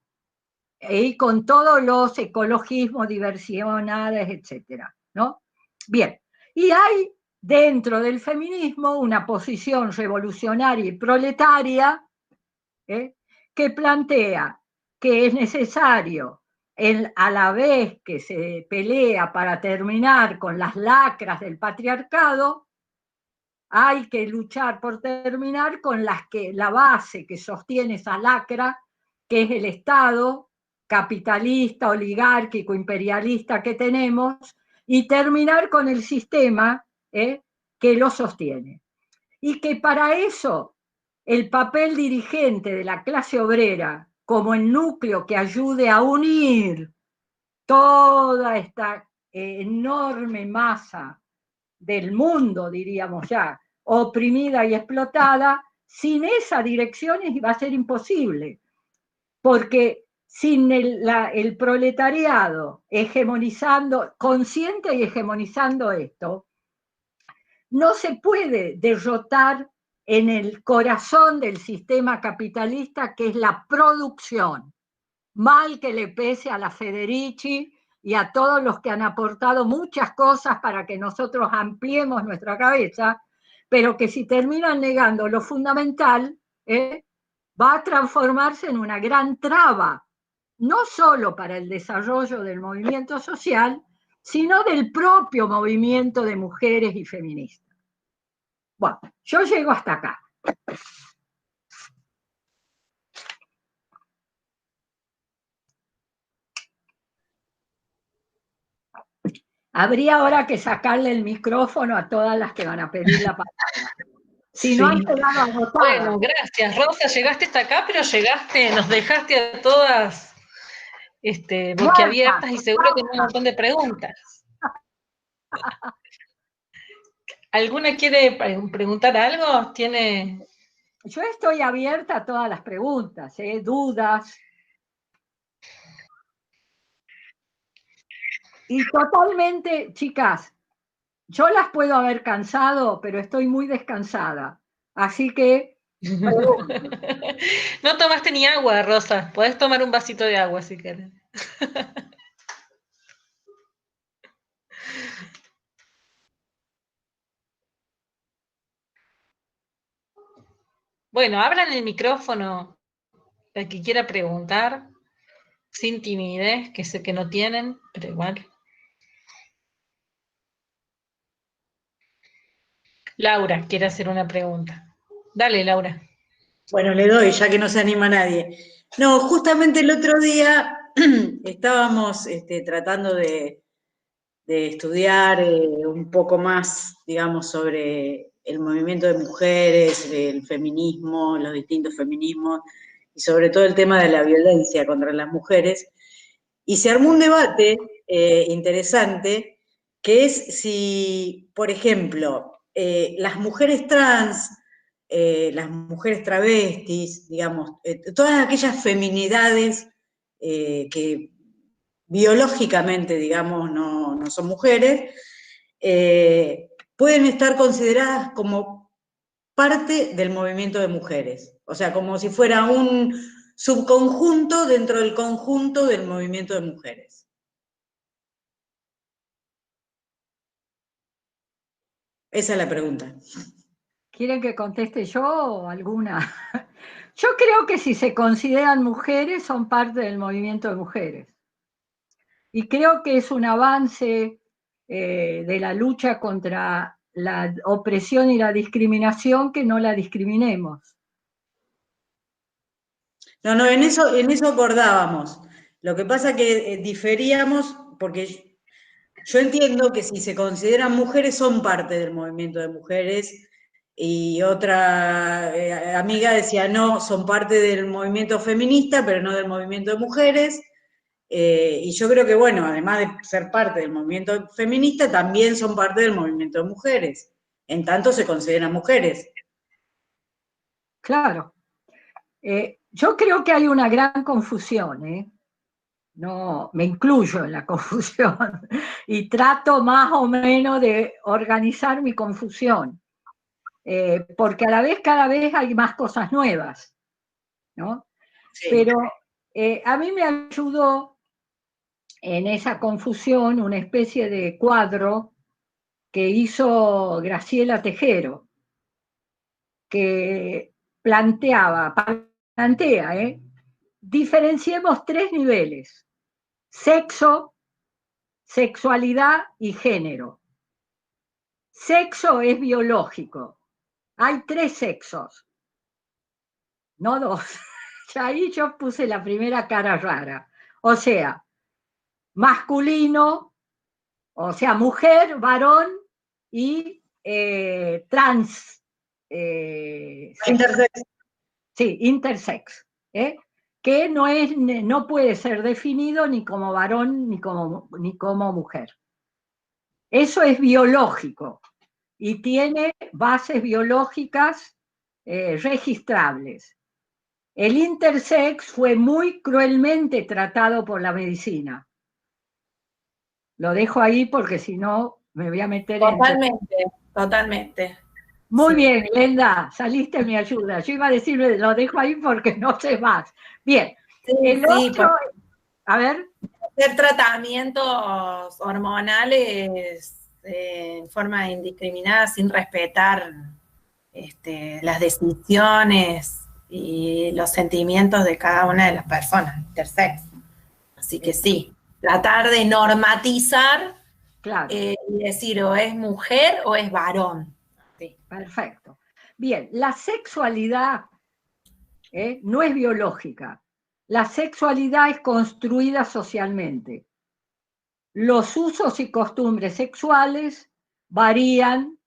y con todos los ecologismos diversionales, etcétera, ¿no? Bien, y hay dentro del feminismo una posición revolucionaria y proletaria que plantea que es necesario, a la vez que se pelea para terminar con las lacras del patriarcado, hay que luchar por terminar con la base que sostiene esa lacra, que es el Estado capitalista, oligárquico, imperialista que tenemos, y terminar con el sistema que lo sostiene. Y que para eso el papel dirigente de la clase obrera como el núcleo que ayude a unir toda esta enorme masa del mundo, diríamos ya, oprimida y explotada, sin esa dirección va a ser imposible, porque sin el proletariado hegemonizando, consciente y hegemonizando esto, no se puede derrotar en el corazón del sistema capitalista, que es la producción. Mal que le pese a la Federici y a todos los que han aportado muchas cosas para que nosotros ampliemos nuestra cabeza, pero que si terminan negando lo fundamental, va a transformarse en una gran traba, no solo para el desarrollo del movimiento social, sino del propio movimiento de mujeres y feministas. Bueno, yo llego hasta acá. Habría ahora que sacarle el micrófono a todas las que van a pedir la palabra. Si no han quedado agotadas. Bueno, gracias, Rosa. Llegaste hasta acá, pero nos dejaste a todas boquiabiertas y seguro que hay un montón de preguntas. ¿Alguna quiere preguntar algo? ¿Tiene? Yo estoy abierta a todas las preguntas, dudas. Y totalmente, chicas, yo las puedo haber cansado, pero estoy muy descansada. Así que... No tomaste ni agua, Rosa. Podés tomar un vasito de agua si querés. Bueno, abran el micrófono el que quiera preguntar, sin timidez, que sé que no tienen, pero igual. Laura quiere hacer una pregunta. Dale, Laura. Bueno, le doy, ya que no se anima nadie. No, justamente el otro día estábamos tratando de estudiar un poco más, digamos, sobre el movimiento de mujeres, el feminismo, los distintos feminismos, y sobre todo el tema de la violencia contra las mujeres. Y se armó un debate interesante, que es si, por ejemplo, las mujeres trans, las mujeres travestis, digamos, todas aquellas feminidades que biológicamente, digamos, no son mujeres, pueden estar consideradas como parte del movimiento de mujeres. O sea, como si fuera un subconjunto dentro del conjunto del movimiento de mujeres. Esa es la pregunta. ¿Quieren que conteste yo o alguna? Yo creo que si se consideran mujeres, son parte del movimiento de mujeres. Y creo que es un avance de la lucha contra la opresión y la discriminación que no la discriminemos. No, en eso acordábamos. Lo que pasa que diferíamos, porque yo entiendo que si se consideran mujeres, son parte del movimiento de mujeres, y otra amiga decía, no, son parte del movimiento feminista, pero no del movimiento de mujeres. Y yo creo que, bueno, además de ser parte del movimiento feminista, también son parte del movimiento de mujeres. En tanto se consideran mujeres. Claro. Yo creo que hay una gran confusión, No, me incluyo en la confusión y trato más o menos de organizar mi confusión, porque a la vez cada vez hay más cosas nuevas, ¿no? Sí. Pero a mí me ayudó en esa confusión una especie de cuadro que hizo Graciela Tejero, que plantea, diferenciemos 3 niveles: sexo, sexualidad y género. Sexo es biológico. Hay 3 sexos, no 2. Ahí yo puse la primera cara rara. O sea, masculino, o sea, mujer, varón y trans, Intersex. Sí, intersex, que no puede ser definido ni como varón ni como mujer. Eso es biológico y tiene bases biológicas registrables. El intersex fue muy cruelmente tratado por la medicina. Lo dejo ahí porque si no me voy a meter Totalmente, totalmente. Muy Sí. bien, Glenda, saliste en mi ayuda. Yo iba a decir, lo dejo ahí porque no sé más. Bien, Sí, el otro, a ver. Hacer tratamientos hormonales en forma indiscriminada sin respetar las decisiones y los sentimientos de cada una de las personas, intersex. Así que sí, tratar de normatizar Claro. y decir o es mujer o es varón. Sí. Perfecto. Bien, la sexualidad no es biológica. La sexualidad es construida socialmente. Los usos y costumbres sexuales varían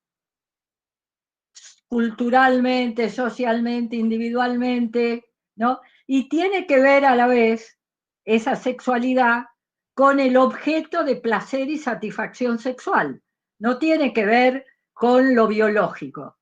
culturalmente, socialmente, individualmente, ¿no? Y tiene que ver a la vez esa sexualidad con el objeto de placer y satisfacción sexual. No tiene que ver con lo biológico.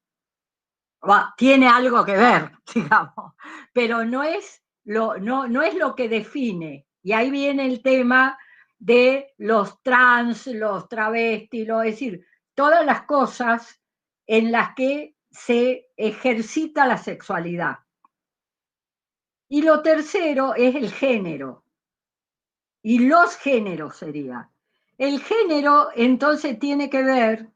Tiene algo que ver, digamos, pero no es lo que define. Y ahí viene el tema de los trans, los travestis, es decir, todas las cosas en las que se ejercita la sexualidad. Y lo tercero es el género. Y los géneros sería. El género entonces tiene que ver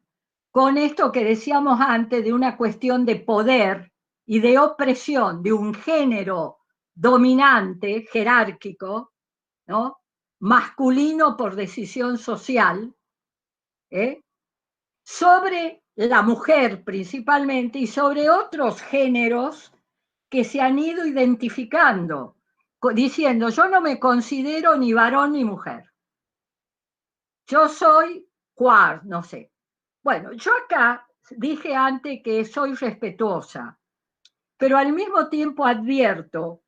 con esto que decíamos antes de una cuestión de poder y de opresión de un género dominante, jerárquico, ¿no? Masculino por decisión social, sobre la mujer principalmente y sobre otros géneros que se han ido identificando, diciendo, yo no me considero ni varón ni mujer. Yo soy queer, no sé. Bueno, yo acá dije antes que soy respetuosa, pero al mismo tiempo advierto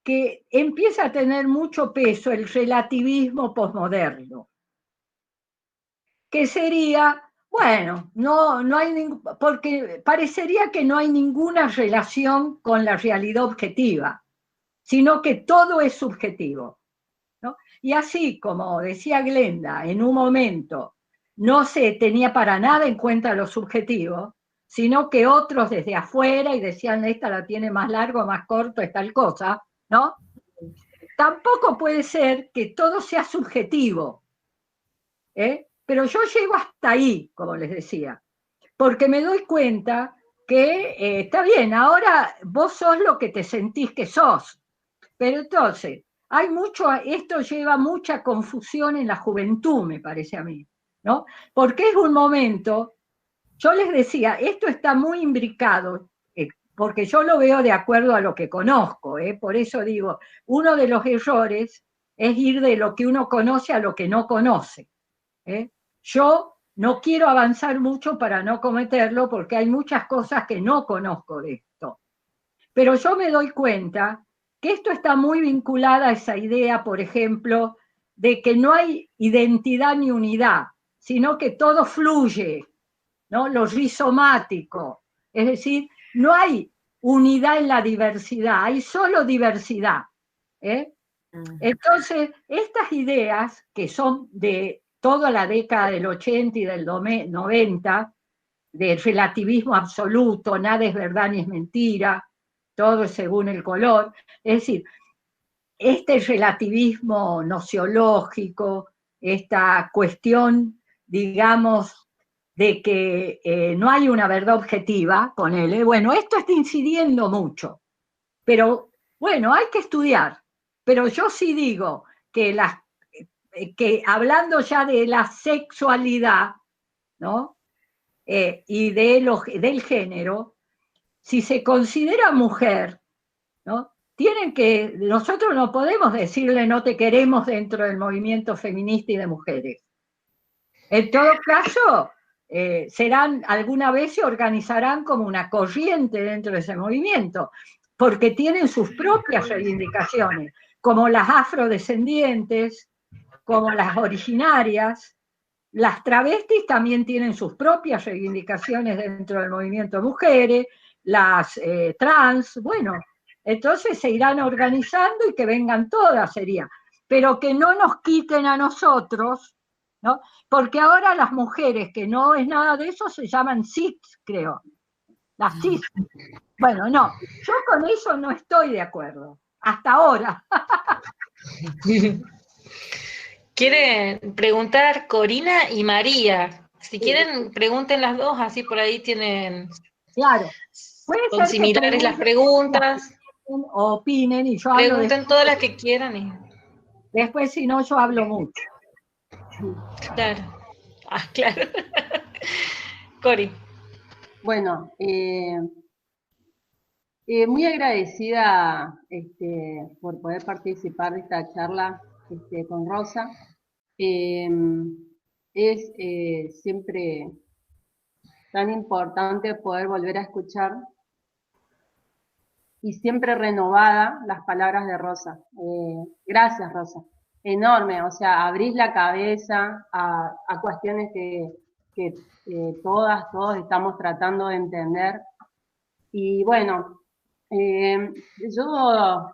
que empieza a tener mucho peso el relativismo posmoderno, que sería, bueno, no hay porque parecería que no hay ninguna relación con la realidad objetiva, sino que todo es subjetivo, ¿no? Y así como decía Glenda, en un momento no se tenía para nada en cuenta lo subjetivo, sino que otros desde afuera y decían, esta la tiene más largo, más corto, es tal cosa, ¿no? Tampoco puede ser que todo sea subjetivo, pero yo llego hasta ahí, como les decía, porque me doy cuenta que está bien, ahora vos sos lo que te sentís que sos, pero entonces, esto lleva mucha confusión en la juventud, me parece a mí, ¿no? Porque es un momento, yo les decía, esto está muy imbricado, porque yo lo veo de acuerdo a lo que conozco, por eso digo, uno de los errores es ir de lo que uno conoce a lo que no conoce. Yo no quiero avanzar mucho para no cometerlo, porque hay muchas cosas que no conozco de esto. Pero yo me doy cuenta que esto está muy vinculada a esa idea, por ejemplo, de que no hay identidad ni unidad, sino que todo fluye, ¿no? Lo rizomático. Es decir, no hay unidad en la diversidad, hay solo diversidad. Entonces, estas ideas, que son de toda la década del 80 y del 90, del relativismo absoluto, nada es verdad ni es mentira, todo es según el color. Es decir, este relativismo nociológico, esta cuestión, digamos, de que no hay una verdad objetiva, ponele, bueno, esto está incidiendo mucho, pero bueno, hay que estudiar. Pero yo sí digo que, que hablando ya de la sexualidad, ¿no? Y del género, si se considera mujer, ¿no? Nosotros no podemos decirle no te queremos dentro del movimiento feminista y de mujeres. En todo caso, alguna vez se organizarán como una corriente dentro de ese movimiento, porque tienen sus propias reivindicaciones, como las afrodescendientes, como las originarias. Las travestis también tienen sus propias reivindicaciones dentro del movimiento de mujeres, las trans, bueno, entonces se irán organizando y que vengan todas sería, pero que no nos quiten a nosotros, ¿no? Porque ahora las mujeres que no es nada de eso se llaman cis, creo, las cis. Bueno, no, yo con eso no estoy de acuerdo, hasta ahora. Quieren preguntar Corina y María. Si quieren, pregunten las dos, así por ahí tienen, Claro, puede son ser que similares las pregunten preguntas. o opinen y yo hablo Pregunten todas las que quieran y después, si no, yo hablo mucho. claro. Ah, claro. Cori. Bueno, muy agradecida por poder participar de esta charla con Rosa. Es siempre tan importante poder volver a escuchar y siempre renovada las palabras de Rosa. Gracias, Rosa. Enorme, o sea, abrís la cabeza a cuestiones que todos estamos tratando de entender. Y bueno, yo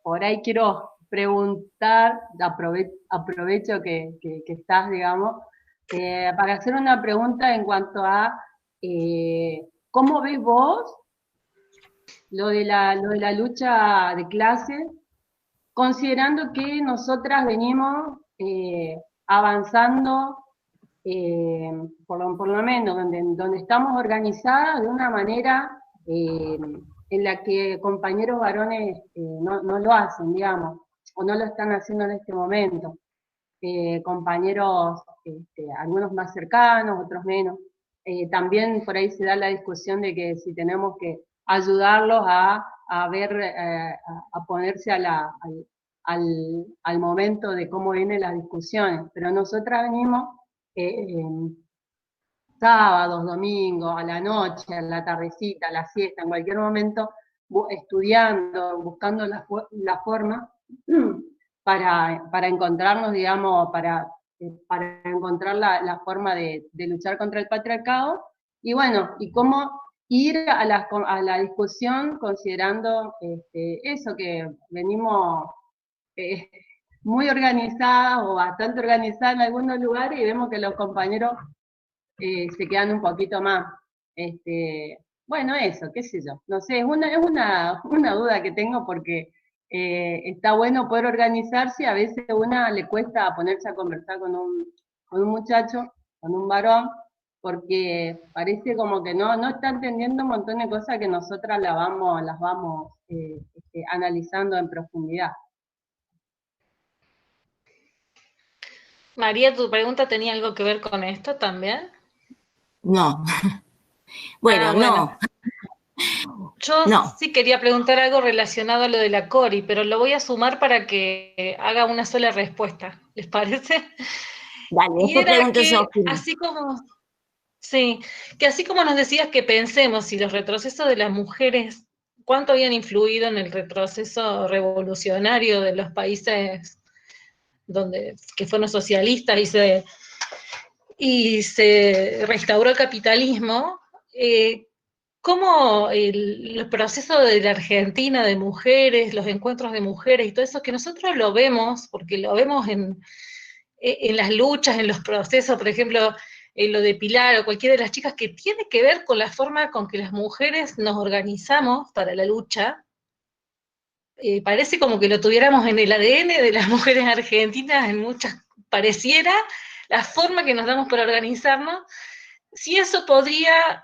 por ahí quiero preguntar, aprovecho que estás, digamos, para hacer una pregunta en cuanto a cómo ves vos lo de la lucha de clases, considerando que nosotras venimos avanzando, por lo menos donde estamos organizadas de una manera en la que compañeros varones no lo hacen, digamos, o no lo están haciendo en este momento. Compañeros, algunos más cercanos, otros menos. También por ahí se da la discusión de que si tenemos que ayudarlos a ver, a ponerse al momento de cómo vienen las discusiones. Pero nosotras venimos sábados, domingos, a la noche, a la tardecita, a la siesta, en cualquier momento, estudiando, buscando la forma para encontrarnos, digamos, para encontrar la forma de luchar contra el patriarcado, y bueno, y cómo ir a la discusión considerando eso, que venimos muy organizadas o bastante organizadas en algunos lugares y vemos que los compañeros se quedan un poquito más. Bueno, eso, qué sé yo. No sé, es una duda que tengo porque está bueno poder organizarse, a veces a una le cuesta ponerse a conversar con un muchacho, con un varón, porque parece como que no está entendiendo un montón de cosas que nosotras las vamos analizando en profundidad. María, ¿tu pregunta tenía algo que ver con esto también? No. Bueno, no. Yo no. sí quería preguntar algo relacionado a lo de la Cori, pero lo voy a sumar para que haga una sola respuesta. ¿Les parece? Dale, Y después era pregunto que yo. sí, que así como nos decías que pensemos si los retrocesos de las mujeres, cuánto habían influido en el retroceso revolucionario de los países que fueron socialistas y se restauró el capitalismo, cómo el proceso de la Argentina de mujeres, los encuentros de mujeres y todo eso, que nosotros lo vemos, porque lo vemos en las luchas, en los procesos, por ejemplo, en lo de Pilar o cualquiera de las chicas, que tiene que ver con la forma con que las mujeres nos organizamos para la lucha. Parece como que lo tuviéramos en el ADN de las mujeres argentinas, en muchas, pareciera la forma que nos damos para organizarnos, si eso podría,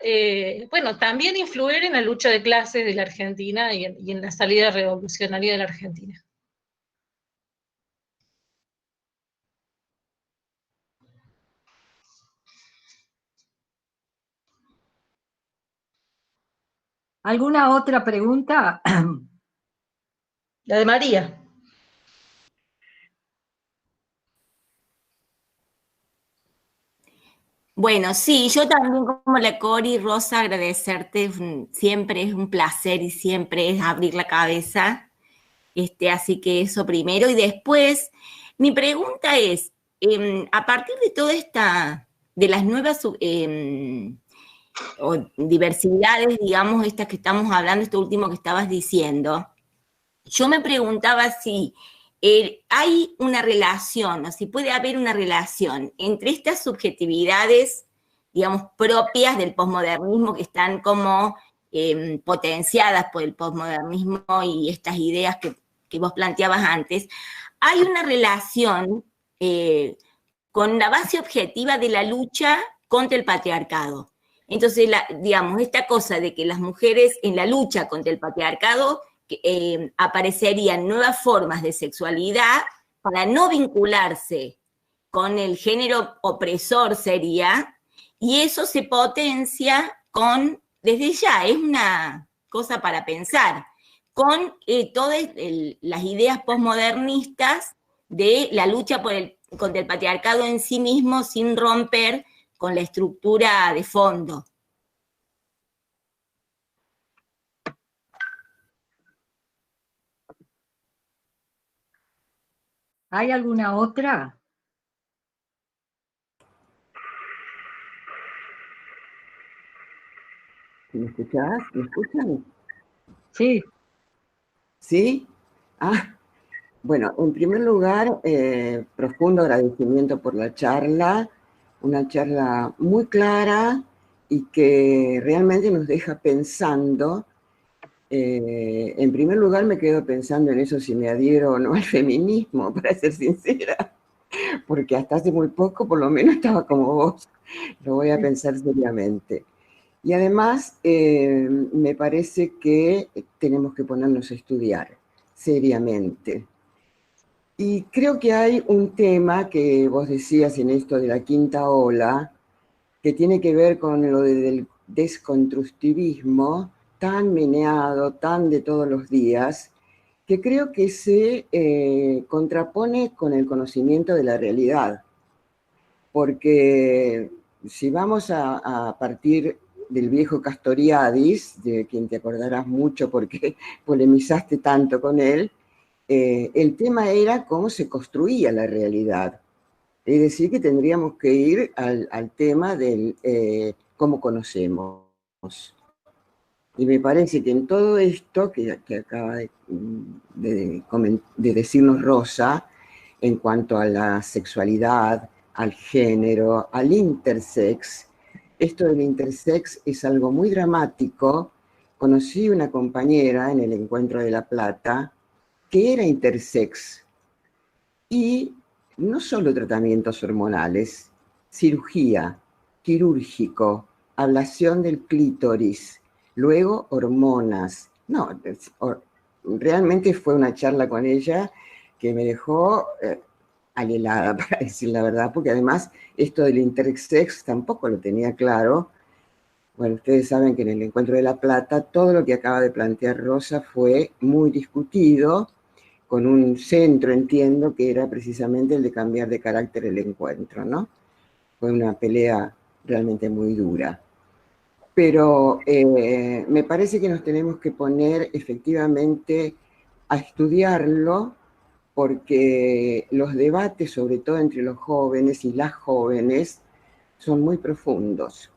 bueno, también influir en la lucha de clases de la Argentina y en la salida revolucionaria de la Argentina. ¿Alguna otra pregunta? La de María. Bueno, sí, yo también como la Cori, Rosa, agradecerte, siempre es un placer y siempre es abrir la cabeza, así que eso primero. Y después, mi pregunta es, a partir de toda de las nuevas o diversidades, digamos, estas que estamos hablando, esto último que estabas diciendo, yo me preguntaba si hay una relación, o si puede haber una relación entre estas subjetividades, digamos, propias del posmodernismo, que están como potenciadas por el posmodernismo y estas ideas que vos planteabas antes. Hay una relación con la base objetiva de la lucha contra el patriarcado. Entonces, digamos, esta cosa de que las mujeres en la lucha contra el patriarcado aparecerían nuevas formas de sexualidad para no vincularse con el género opresor sería, y eso se potencia desde ya, es una cosa para pensar, con todas las ideas posmodernistas de la lucha contra el patriarcado en sí mismo sin romper con la estructura de fondo. ¿Hay alguna otra? ¿Me escuchás? ¿Me escuchan? Sí. ¿Sí? Bueno, en primer lugar, profundo agradecimiento por la charla, una charla muy clara y que realmente nos deja pensando. En primer lugar, me quedo pensando en eso, si me adhiero o no al feminismo, para ser sincera, porque hasta hace muy poco, por lo menos, estaba como vos. Lo voy a pensar seriamente. Y además, me parece que tenemos que ponernos a estudiar seriamente. Y creo que hay un tema que vos decías en esto de la quinta ola, que tiene que ver con lo del desconstructivismo, tan meneado, tan de todos los días, que creo que se contrapone con el conocimiento de la realidad. Porque si vamos a partir del viejo Castoriadis, de quien te acordarás mucho porque polemizaste tanto con él, el tema era cómo se construía la realidad. Es decir, que tendríamos que ir al tema del cómo conocemos. Y me parece que en todo esto que acaba de decirnos Rosa, en cuanto a la sexualidad, al género, al intersex, esto del intersex es algo muy dramático. Conocí una compañera en el Encuentro de La Plata que era intersex y no solo tratamientos hormonales, cirugía, quirúrgico, ablación del clítoris, luego hormonas. No, realmente fue una charla con ella que me dejó alelada, para decir la verdad, porque además esto del intersex tampoco lo tenía claro. Bueno, ustedes saben que en el Encuentro de La Plata todo lo que acaba de plantear Rosa fue muy discutido, con un centro, entiendo, que era precisamente el de cambiar de carácter el encuentro, ¿no? Fue una pelea realmente muy dura. Pero me parece que nos tenemos que poner efectivamente a estudiarlo, porque los debates, sobre todo entre los jóvenes y las jóvenes, son muy profundos.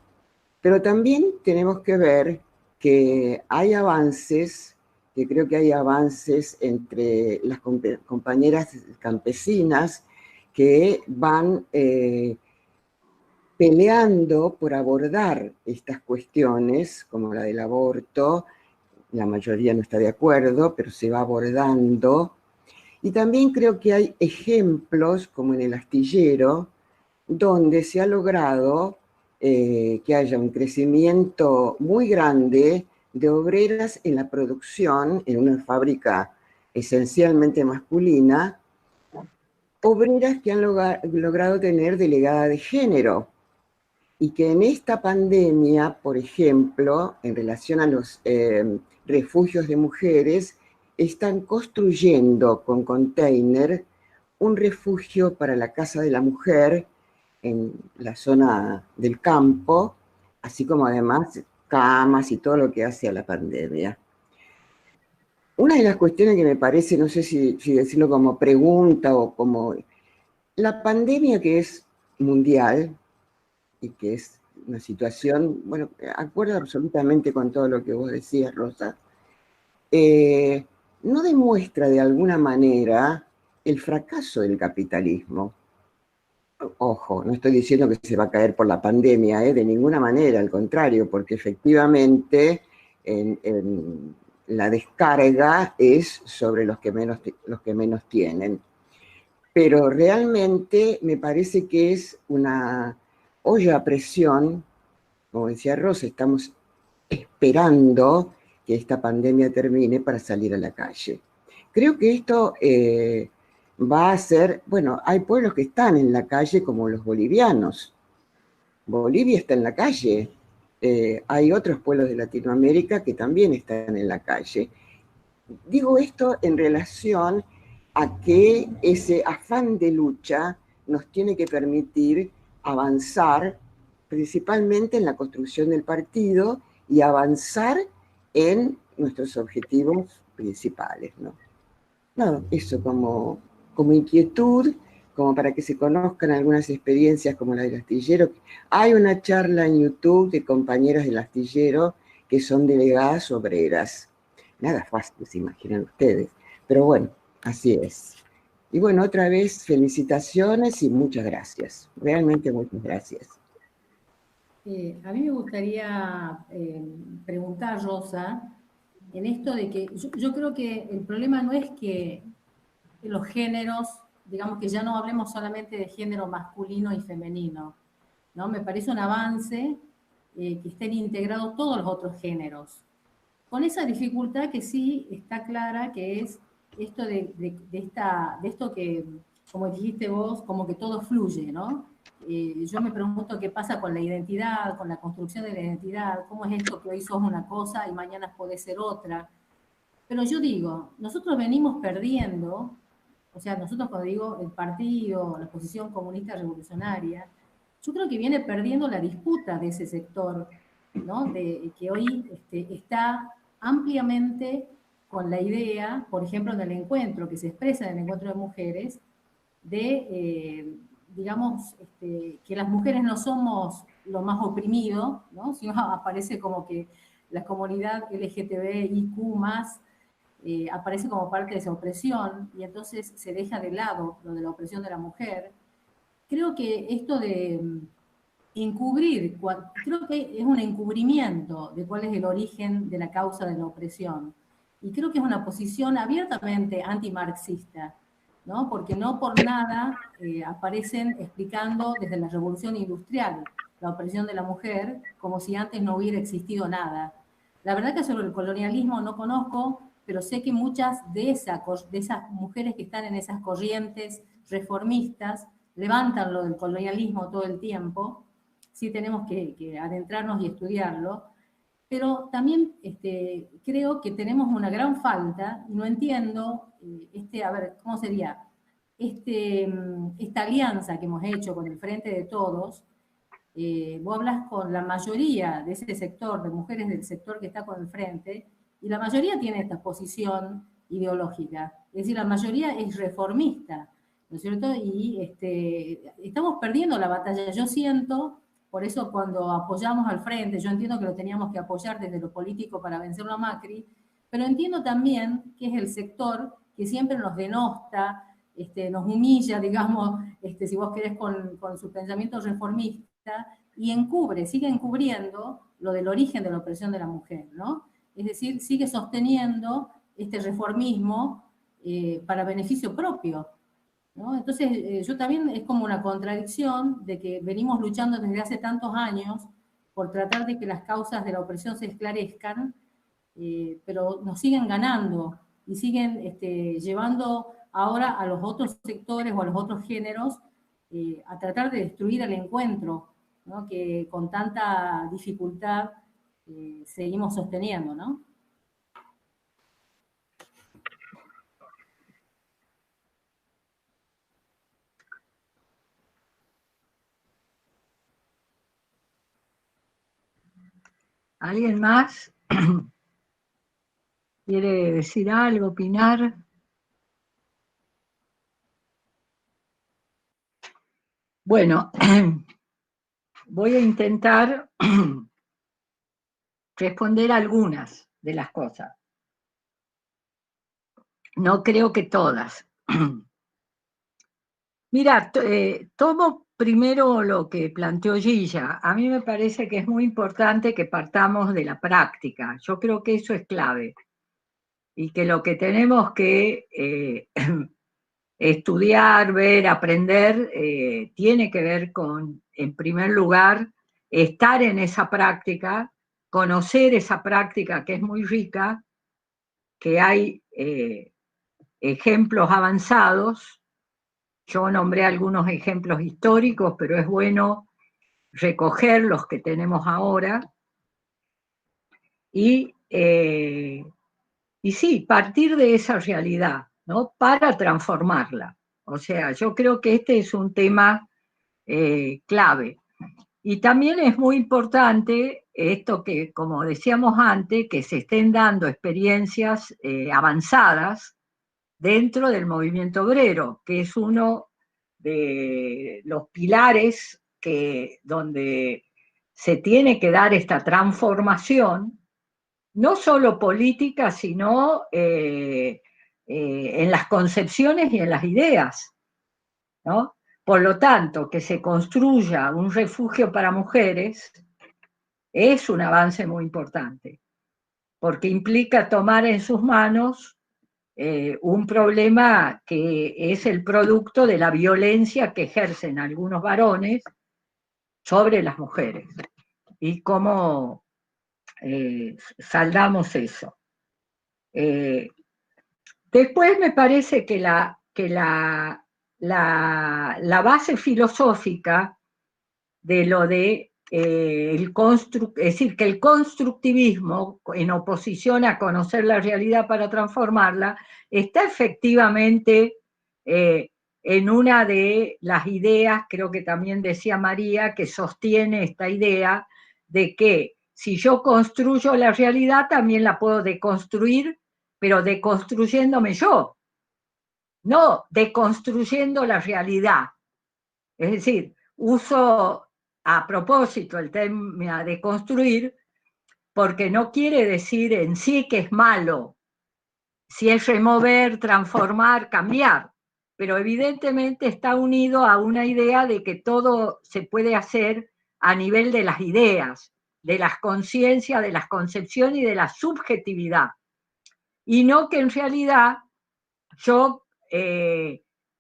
Pero también tenemos que ver que hay avances, que creo que hay avances entre las compañeras campesinas que van peleando por abordar estas cuestiones, como la del aborto. La mayoría no está de acuerdo, pero se va abordando. Y también creo que hay ejemplos, como en el astillero, donde se ha logrado que haya un crecimiento muy grande de obreras en la producción, en una fábrica esencialmente masculina, obreras que han logrado tener delegada de género, y que en esta pandemia, por ejemplo, en relación a los refugios de mujeres, están construyendo con container un refugio para la Casa de la Mujer, en la zona del campo, así como además camas y todo lo que hace a la pandemia. Una de las cuestiones que me parece, no sé si decirlo como pregunta o como... La pandemia que es mundial y que es una situación, bueno, acuerdo absolutamente con todo lo que vos decías, Rosa, no demuestra de alguna manera el fracaso del capitalismo. Ojo, no estoy diciendo que se va a caer por la pandemia, de ninguna manera, al contrario, porque efectivamente en la descarga es sobre los que menos tienen. Pero realmente me parece que es una olla a presión, como decía Rosa, estamos esperando que esta pandemia termine para salir a la calle. Creo que esto va a ser, bueno, hay pueblos que están en la calle como los bolivianos. Bolivia está en la calle. Hay otros pueblos de Latinoamérica que también están en la calle. Digo esto en relación a que ese afán de lucha nos tiene que permitir avanzar principalmente en la construcción del partido y avanzar en nuestros objetivos principales, ¿no? No, eso como inquietud, como para que se conozcan algunas experiencias como la del astillero. Hay una charla en YouTube de compañeras del astillero que son delegadas obreras. Nada fácil, se imaginan ustedes. Pero bueno, así es. Y bueno, otra vez, felicitaciones y muchas gracias. Realmente muchas gracias. A mí me gustaría preguntar, Rosa, en esto de que yo creo que el problema no es que los géneros, digamos que ya no hablemos solamente de género masculino y femenino, ¿no? Me parece un avance que estén integrados todos los otros géneros, con esa dificultad que sí está clara, que es esto de esto que, como dijiste vos, como que todo fluye, ¿no? Yo me pregunto qué pasa con la identidad, con la construcción de la identidad, cómo es esto que hoy sos una cosa y mañana podés ser otra. Pero yo digo, nosotros venimos perdiendo, o sea, nosotros cuando digo el partido, la posición comunista revolucionaria, yo creo que viene perdiendo la disputa de ese sector, ¿no? Que hoy está ampliamente con la idea, por ejemplo, en el encuentro, que se expresa en el encuentro de mujeres, de, digamos, que las mujeres no somos lo más oprimido, ¿no? Sino aparece como que la comunidad LGTBIQ+, aparece como parte de esa opresión, y entonces se deja de lado lo de la opresión de la mujer. Creo que esto de encubrir, creo que es un encubrimiento de cuál es el origen de la causa de la opresión. Y creo que es una posición abiertamente antimarxista, ¿no? Porque no por nada aparecen explicando desde la revolución industrial la opresión de la mujer como si antes no hubiera existido nada. La verdad que sobre el colonialismo no conozco, pero sé que muchas de esas mujeres que están en esas corrientes reformistas levantan lo del colonialismo todo el tiempo. Sí tenemos que adentrarnos y estudiarlo, pero también creo que tenemos una gran falta, y no entiendo, a ver, ¿cómo sería? Esta alianza que hemos hecho con el Frente de Todos, vos hablas con la mayoría de ese sector, de mujeres del sector que está con el Frente, y la mayoría tiene esta posición ideológica, es decir, la mayoría es reformista, ¿no es cierto? Y estamos perdiendo la batalla. Yo siento, por eso cuando apoyamos al Frente, yo entiendo que lo teníamos que apoyar desde lo político para vencerlo a Macri, pero entiendo también que es el sector que siempre nos denosta, nos humilla, digamos, si vos querés, con su pensamiento reformista, y sigue encubriendo lo del origen de la opresión de la mujer, ¿no? Es decir, sigue sosteniendo este reformismo para beneficio propio, ¿no? Entonces, yo también es como una contradicción de que venimos luchando desde hace tantos años por tratar de que las causas de la opresión se esclarezcan, pero nos siguen ganando y siguen llevando ahora a los otros sectores o a los otros géneros a tratar de destruir el encuentro, ¿no? Que con tanta dificultad seguimos sosteniendo, ¿no? ¿Alguien más quiere decir algo, opinar? Bueno, voy a intentar responder algunas de las cosas. No creo que todas. Mira, tomo primero lo que planteó Gilla. A mí me parece que es muy importante que partamos de la práctica. Yo creo que eso es clave. Y que lo que tenemos que estudiar, ver, aprender, tiene que ver con, en primer lugar, estar en esa práctica, conocer esa práctica que es muy rica, que hay ejemplos avanzados. Yo nombré algunos ejemplos históricos, pero es bueno recoger los que tenemos ahora y sí, partir de esa realidad, ¿no? Para transformarla. O sea, yo creo que este es un tema clave. Y también es muy importante esto que, como decíamos antes, que se estén dando experiencias avanzadas dentro del movimiento obrero, que es uno de los pilares donde se tiene que dar esta transformación, no solo política, sino en las concepciones y en las ideas, ¿no? Por lo tanto, que se construya un refugio para mujeres es un avance muy importante, porque implica tomar en sus manos un problema que es el producto de la violencia que ejercen algunos varones sobre las mujeres. Y cómo saldamos eso. Después me parece que la base filosófica de lo de es decir, que el constructivismo, en oposición a conocer la realidad para transformarla, está efectivamente en una de las ideas, creo que también decía María, que sostiene esta idea de que si yo construyo la realidad, también la puedo deconstruir, pero deconstruyéndome yo, no deconstruyendo la realidad. Es decir, uso a propósito el tema de construir, porque no quiere decir en sí que es malo, si es remover, transformar, cambiar, pero evidentemente está unido a una idea de que todo se puede hacer a nivel de las ideas, de las conciencias, de las concepciones y de la subjetividad, y no que en realidad yo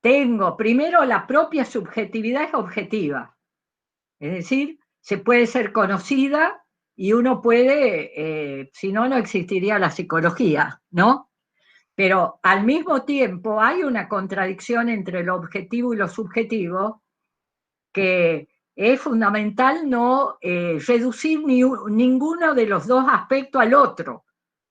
tengo, primero, la propia subjetividad es objetiva. Es decir, se puede ser conocida y uno puede, si no, no existiría la psicología, ¿no? Pero al mismo tiempo hay una contradicción entre lo objetivo y lo subjetivo que es fundamental no reducir ninguno de los dos aspectos al otro.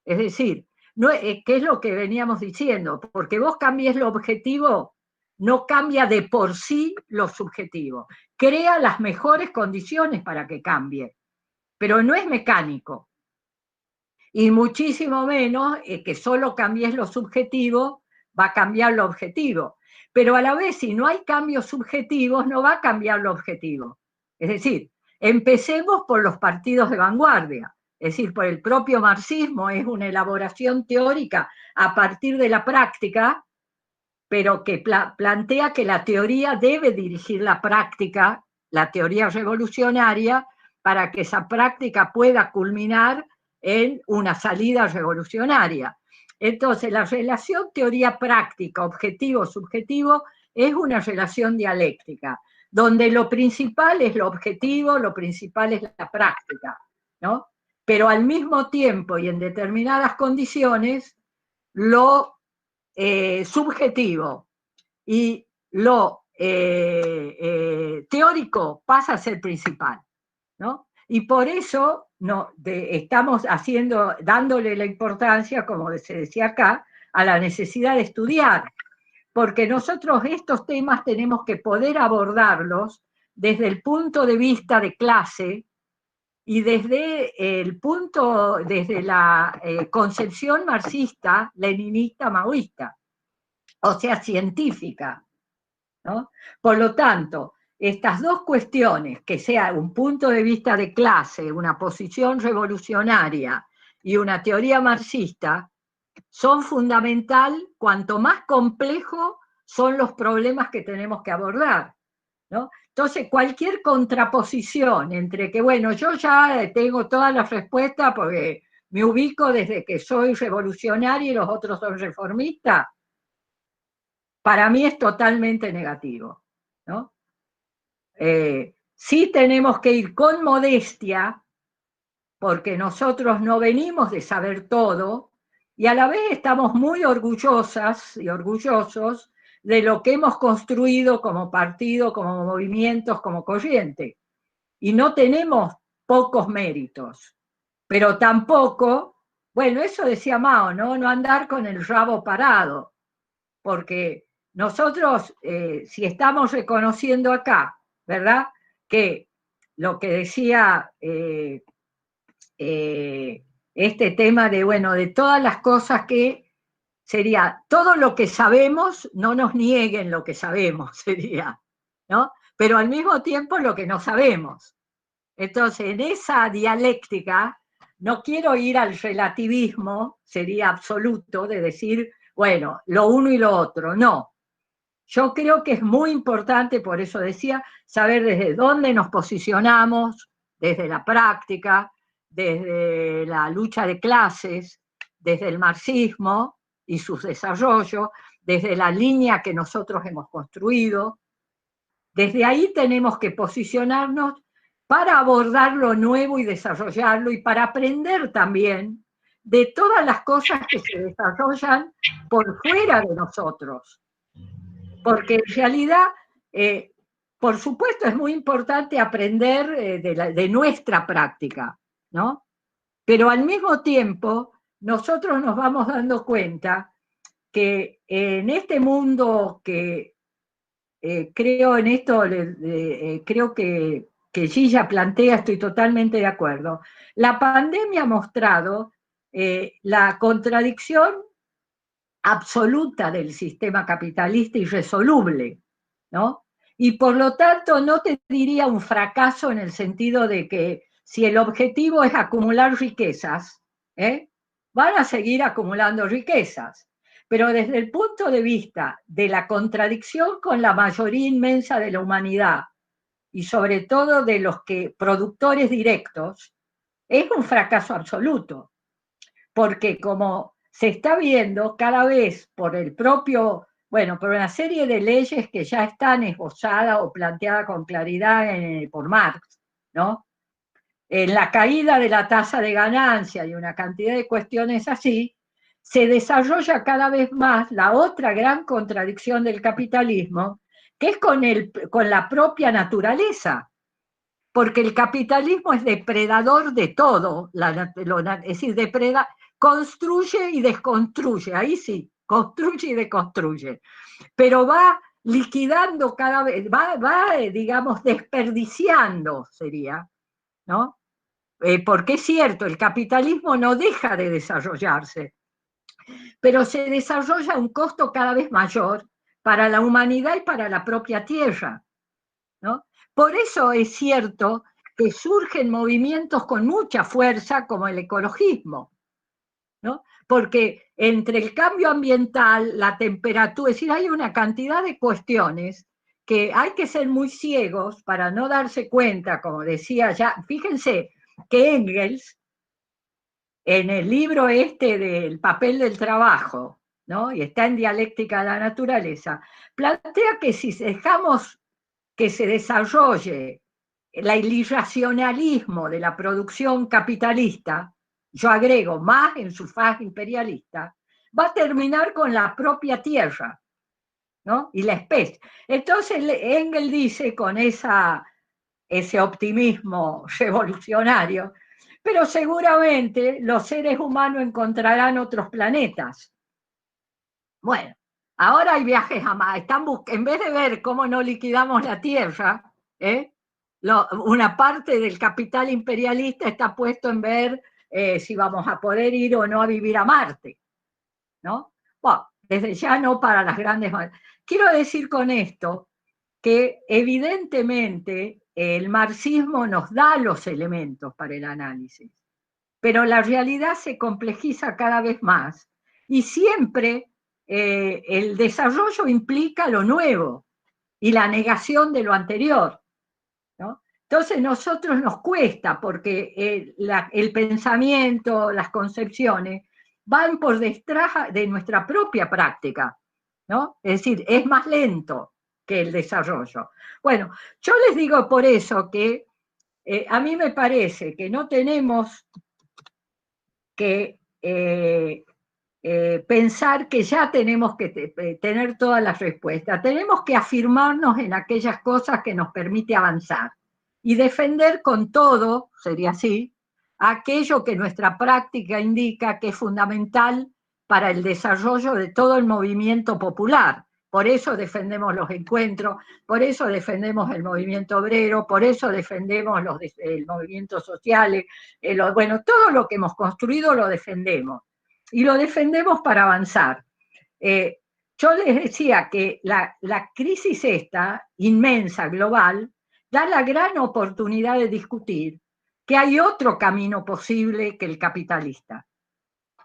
Es decir, no, ¿qué es lo que veníamos diciendo? Porque vos cambies lo objetivo, no cambia de por sí lo subjetivo. Crea las mejores condiciones para que cambie, pero no es mecánico. Y muchísimo menos que solo cambies lo subjetivo, va a cambiar lo objetivo. Pero a la vez, si no hay cambios subjetivos, no va a cambiar lo objetivo. Es decir, empecemos por los partidos de vanguardia. Es decir, por el propio marxismo, es una elaboración teórica a partir de la práctica, pero que plantea que la teoría debe dirigir la práctica, la teoría revolucionaria, para que esa práctica pueda culminar en una salida revolucionaria. Entonces, la relación teoría-práctica, objetivo-subjetivo, es una relación dialéctica, donde lo principal es lo objetivo, lo principal es la práctica, ¿no? Pero al mismo tiempo y en determinadas condiciones, lo subjetivo y lo teórico pasa a ser principal, ¿no? Y por eso estamos dándole la importancia, como se decía acá, a la necesidad de estudiar, porque nosotros estos temas tenemos que poder abordarlos desde el punto de vista de clase, y desde el punto, desde la concepción marxista, leninista, maoísta, o sea, científica, ¿no? Por lo tanto, estas dos cuestiones, que sea un punto de vista de clase, una posición revolucionaria y una teoría marxista, son fundamental cuanto más complejo son los problemas que tenemos que abordar, ¿no? Entonces, cualquier contraposición entre que, bueno, yo ya tengo todas las respuestas porque me ubico desde que soy revolucionario y los otros son reformistas, para mí es totalmente negativo, ¿no? Sí tenemos que ir con modestia, porque nosotros no venimos de saber todo, y a la vez estamos muy orgullosas y orgullosos de lo que hemos construido como partido, como movimientos, como corriente. Y no tenemos pocos méritos, pero tampoco, bueno, eso decía Mao, ¿no? No andar con el rabo parado, porque nosotros, si estamos reconociendo acá, ¿verdad? Que lo que decía este tema de, bueno, de todas las cosas que sería, todo lo que sabemos, no nos nieguen lo que sabemos, sería, ¿no? Pero al mismo tiempo lo que no sabemos. Entonces, en esa dialéctica, no quiero ir al relativismo, sería absoluto, de decir, bueno, lo uno y lo otro, no. Yo creo que es muy importante, por eso decía, saber desde dónde nos posicionamos, desde la práctica, desde la lucha de clases, desde el marxismo y sus desarrollos, desde la línea que nosotros hemos construido. Desde ahí tenemos que posicionarnos para abordar lo nuevo y desarrollarlo y para aprender también de todas las cosas que se desarrollan por fuera de nosotros. Porque en realidad, por supuesto, es muy importante aprender de nuestra práctica, ¿no? Pero al mismo tiempo, nosotros nos vamos dando cuenta que en este mundo que creo en esto, creo que Gilla plantea, estoy totalmente de acuerdo. La pandemia ha mostrado la contradicción absoluta del sistema capitalista irresoluble, ¿no? Y por lo tanto no te diría un fracaso en el sentido de que si el objetivo es acumular riquezas, van a seguir acumulando riquezas. Pero desde el punto de vista de la contradicción con la mayoría inmensa de la humanidad y sobre todo de los que productores directos, es un fracaso absoluto. Porque como se está viendo cada vez por el propio, bueno, por una serie de leyes que ya están esbozadas o planteadas con claridad por Marx, ¿no? En la caída de la tasa de ganancia y una cantidad de cuestiones así, se desarrolla cada vez más la otra gran contradicción del capitalismo, que es con la propia naturaleza, porque el capitalismo es depredador de todo, es decir, construye y desconstruye, ahí sí, construye y deconstruye, pero va liquidando cada vez, digamos, desperdiciando, sería, ¿no? Porque es cierto, el capitalismo no deja de desarrollarse, pero se desarrolla a un costo cada vez mayor para la humanidad y para la propia tierra, ¿no? Por eso es cierto que surgen movimientos con mucha fuerza como el ecologismo, ¿no? Porque entre el cambio ambiental, la temperatura, es decir, hay una cantidad de cuestiones que hay que ser muy ciegos para no darse cuenta, como decía ya, fíjense que Engels, en el libro este del papel del trabajo, ¿no? Y está en Dialéctica de la Naturaleza, plantea que si dejamos que se desarrolle el irracionalismo de la producción capitalista, yo agrego más en su faz imperialista, va a terminar con la propia tierra, ¿no? Y la especie. Entonces Engels dice con ese optimismo revolucionario, pero seguramente los seres humanos encontrarán otros planetas. Bueno, ahora hay viajes a Marte. En vez de ver cómo no liquidamos la Tierra, una parte del capital imperialista está puesto en ver si vamos a poder ir o no a vivir a Marte, ¿no? Bueno, desde ya no para las grandes... Quiero decir con esto que evidentemente el marxismo nos da los elementos para el análisis, pero la realidad se complejiza cada vez más y siempre el desarrollo implica lo nuevo y la negación de lo anterior, ¿no? Entonces nosotros nos cuesta porque el pensamiento, las concepciones van por detrás de nuestra propia práctica, ¿no? Es decir, es más lento que el desarrollo. Bueno, yo les digo por eso que a mí me parece que no tenemos que pensar que ya tenemos que tener todas las respuestas. Tenemos que afirmarnos en aquellas cosas que nos permite avanzar y defender con todo, sería así, aquello que nuestra práctica indica que es fundamental para el desarrollo de todo el movimiento popular. Por eso defendemos los encuentros, por eso defendemos el movimiento obrero, por eso defendemos el movimiento social, bueno, todo lo que hemos construido lo defendemos. Y lo defendemos para avanzar. Yo les decía que la crisis esta, inmensa, global, da la gran oportunidad de discutir que hay otro camino posible que el capitalista.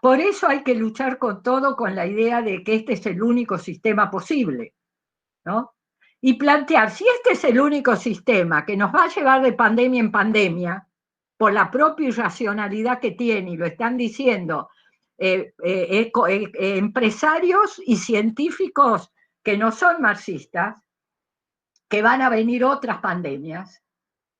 Por eso hay que luchar con todo con la idea de que este es el único sistema posible, ¿no? Y plantear, si este es el único sistema que nos va a llevar de pandemia en pandemia, por la propia irracionalidad que tiene, y lo están diciendo empresarios y científicos que no son marxistas, que van a venir otras pandemias,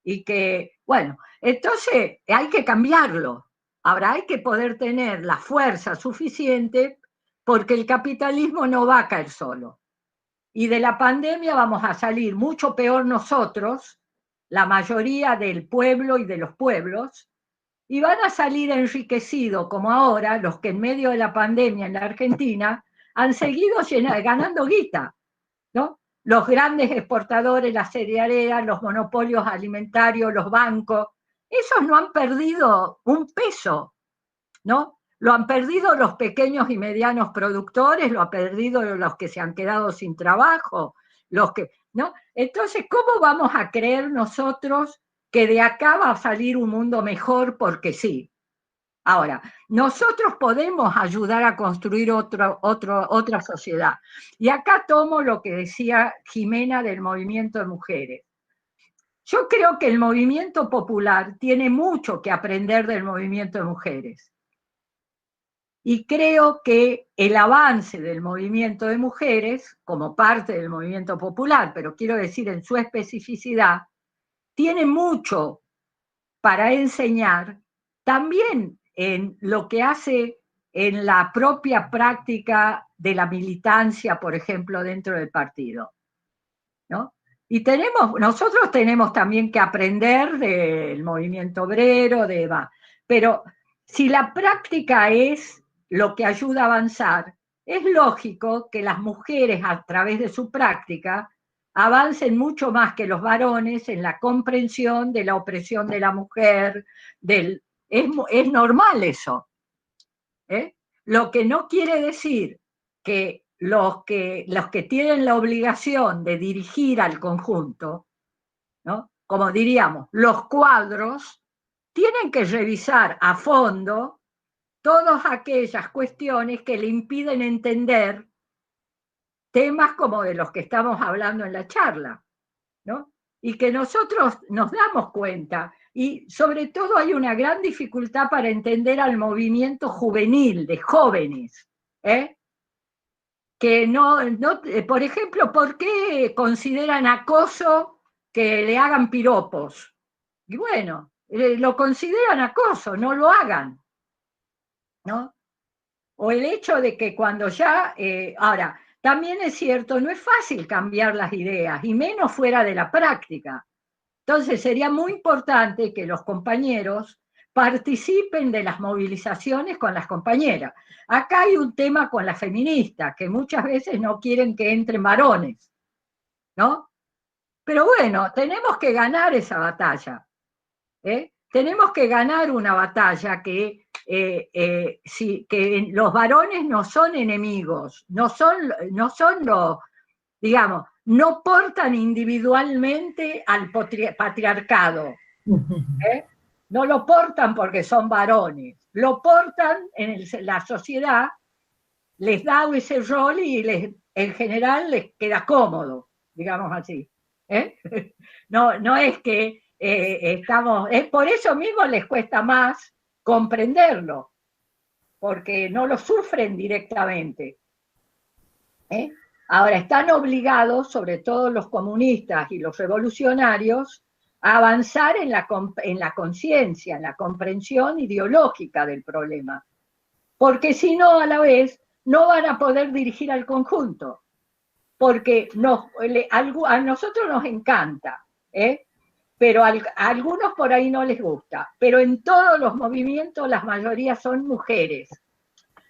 y que, bueno, entonces hay que cambiarlo. Ahora hay que poder tener la fuerza suficiente porque el capitalismo no va a caer solo. Y de la pandemia vamos a salir mucho peor nosotros, la mayoría del pueblo y de los pueblos, y van a salir enriquecidos como ahora los que en medio de la pandemia en la Argentina han seguido ganando guita, ¿no? Los grandes exportadores, las cerealeras, los monopolios alimentarios, los bancos, esos no han perdido un peso, ¿no? Lo han perdido los pequeños y medianos productores, lo han perdido los que se han quedado sin trabajo, los que, ¿no? Entonces, ¿cómo vamos a creer nosotros que de acá va a salir un mundo mejor porque sí? Ahora, nosotros podemos ayudar a construir otra sociedad. Y acá tomo lo que decía Jimena del movimiento de mujeres. Yo creo que el movimiento popular tiene mucho que aprender del movimiento de mujeres. Y creo que el avance del movimiento de mujeres, como parte del movimiento popular, pero quiero decir en su especificidad, tiene mucho para enseñar también en lo que hace en la propia práctica de la militancia, por ejemplo, dentro del partido, ¿no? Y nosotros tenemos también que aprender del movimiento obrero, pero si la práctica es lo que ayuda a avanzar, es lógico que las mujeres a través de su práctica avancen mucho más que los varones en la comprensión de la opresión de la mujer, es normal eso, ¿eh? Lo que no quiere decir que los que tienen la obligación de dirigir al conjunto, ¿no? Como diríamos, los cuadros, tienen que revisar a fondo todas aquellas cuestiones que le impiden entender temas como de los que estamos hablando en la charla, ¿no? Y que nosotros nos damos cuenta. Y sobre todo hay una gran dificultad para entender al movimiento juvenil, de jóvenes, que por ejemplo, ¿por qué consideran acoso que le hagan piropos? Y bueno, lo consideran acoso, no lo hagan, ¿no? O el hecho de que cuando ya, ahora, también es cierto, no es fácil cambiar las ideas, y menos fuera de la práctica. Entonces sería muy importante que los compañeros participen de las movilizaciones con las compañeras. Acá hay un tema con las feministas, que muchas veces no quieren que entren varones, ¿no? Pero bueno, tenemos que ganar esa batalla. Tenemos que ganar una batalla que los varones no son enemigos, no son los, digamos, no portan individualmente al patriarcado. No lo portan porque son varones, lo portan en la sociedad, les da ese rol y en general les queda cómodo, digamos así. No es que por eso mismo les cuesta más comprenderlo, porque no lo sufren directamente. Ahora, están obligados, sobre todo los comunistas y los revolucionarios, a avanzar en la conciencia, en la comprensión ideológica del problema, porque si no, a la vez, no van a poder dirigir al conjunto, porque a nosotros nos encanta, pero a algunos por ahí no les gusta, pero en todos los movimientos las mayorías son mujeres,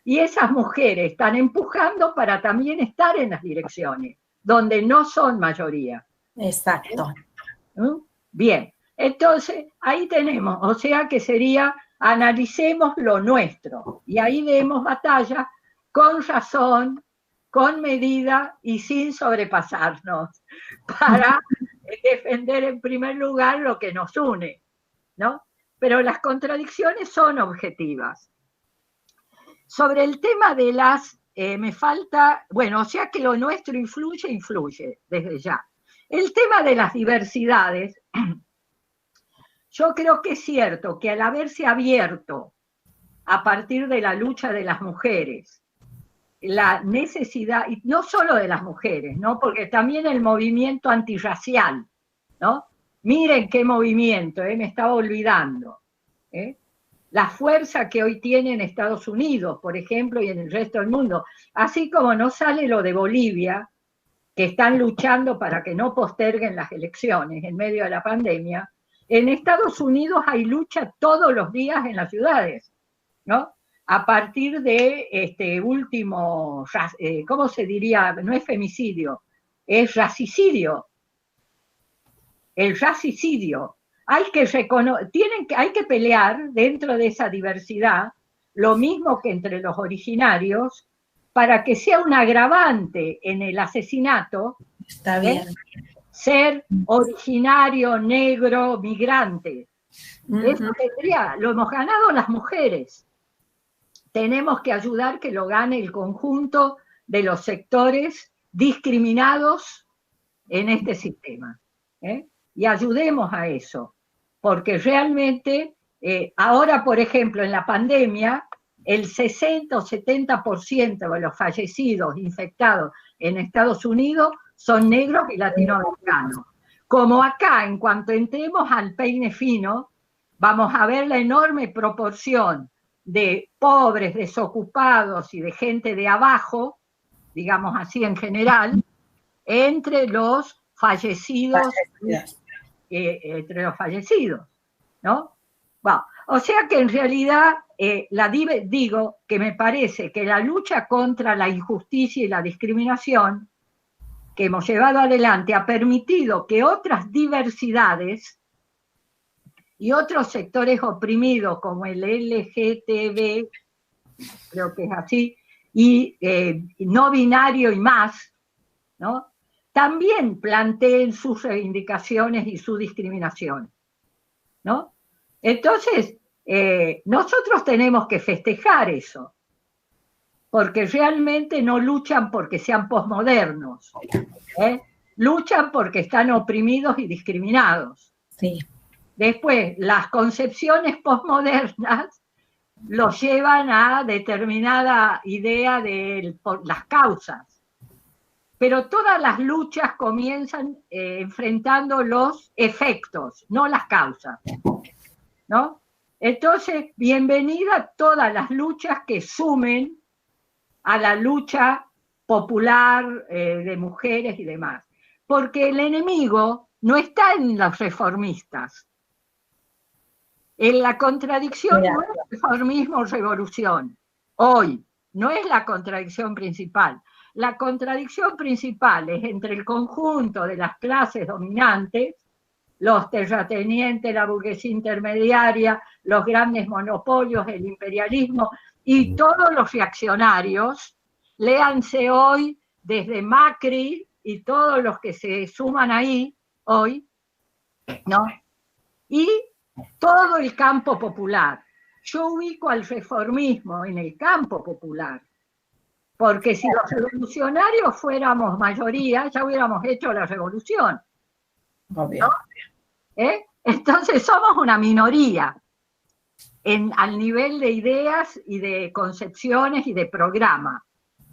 y esas mujeres están empujando para también estar en las direcciones, donde no son mayoría. Exacto. Bien, entonces ahí tenemos, o sea que sería, analicemos lo nuestro, y ahí demos batalla con razón, con medida y sin sobrepasarnos, para defender en primer lugar lo que nos une, ¿no? Pero las contradicciones son objetivas. Sobre el tema de me falta, bueno, o sea que lo nuestro influye desde ya. El tema de las diversidades, yo creo que es cierto que al haberse abierto a partir de la lucha de las mujeres, la necesidad, y no solo de las mujeres, ¿no? Porque también el movimiento antirracial, ¿no? Miren qué movimiento, me estaba olvidando. La fuerza que hoy tiene en Estados Unidos, por ejemplo, y en el resto del mundo. Así como no sale lo de Bolivia, que están luchando para que no posterguen las elecciones en medio de la pandemia, en Estados Unidos hay lucha todos los días en las ciudades, ¿no? A partir de este último, ¿cómo se diría? No es femicidio, es racicidio. El racicidio. Hay que pelear dentro de esa diversidad, lo mismo que entre los originarios, para que sea un agravante en el asesinato. Está bien. Ser originario, negro, migrante. Eso lo hemos ganado las mujeres. Tenemos que ayudar que lo gane el conjunto de los sectores discriminados en este sistema. Y ayudemos a eso, porque realmente ahora, por ejemplo, en la pandemia, el 60 o 70% de los fallecidos infectados en Estados Unidos son negros y latinoamericanos. Como acá, en cuanto entremos al peine fino, vamos a ver la enorme proporción de pobres, desocupados y de gente de abajo, digamos así en general, entre los fallecidos, ¿no? Bueno, o sea que en realidad digo que me parece que la lucha contra la injusticia y la discriminación que hemos llevado adelante ha permitido que otras diversidades y otros sectores oprimidos como el LGTB, creo que es así, y no binario y más, ¿no? También planteen sus reivindicaciones y su discriminación, ¿no? Entonces, nosotros tenemos que festejar eso, porque realmente no luchan porque sean posmodernos, luchan porque están oprimidos y discriminados. Sí. Después, las concepciones posmodernas los llevan a determinada idea de las causas, pero todas las luchas comienzan enfrentando los efectos, no las causas, ¿no? Entonces, bienvenida a todas las luchas que sumen a la lucha popular de mujeres y demás, porque el enemigo no está en los reformistas. En la contradicción no es reformismo o revolución. Hoy no es la contradicción principal. la contradicción principal es entre el conjunto de las clases dominantes, los terratenientes, la burguesía intermediaria, los grandes monopolios, el imperialismo y todos los reaccionarios, léanse hoy desde Macri y todos los que se suman ahí hoy, ¿no? Y todo el campo popular. Yo ubico al reformismo en el campo popular, porque si los revolucionarios fuéramos mayoría, ya hubiéramos hecho la revolución, ¿no? Entonces somos una minoría al nivel de ideas y de concepciones y de programa.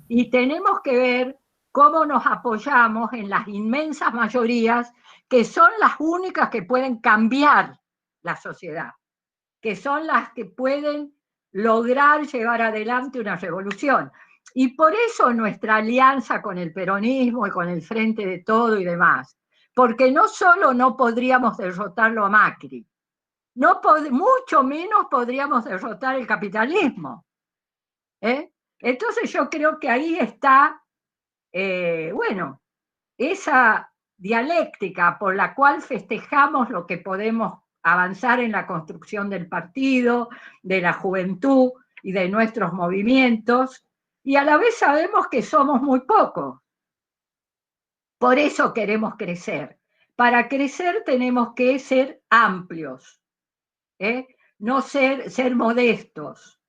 Y tenemos que ver cómo nos apoyamos en las inmensas mayorías que son las únicas que pueden cambiar la sociedad, que son las que pueden lograr llevar adelante una revolución. Y por eso nuestra alianza con el peronismo y con el Frente de Todo y demás, porque no solo no podríamos derrotarlo a Macri, mucho menos podríamos derrotar el capitalismo. Entonces yo creo que ahí está, bueno, esa dialéctica por la cual festejamos lo que podemos avanzar en la construcción del partido, de la juventud y de nuestros movimientos, y a la vez sabemos que somos muy pocos. Por eso queremos crecer. Para crecer tenemos que ser amplios, no ser modestos.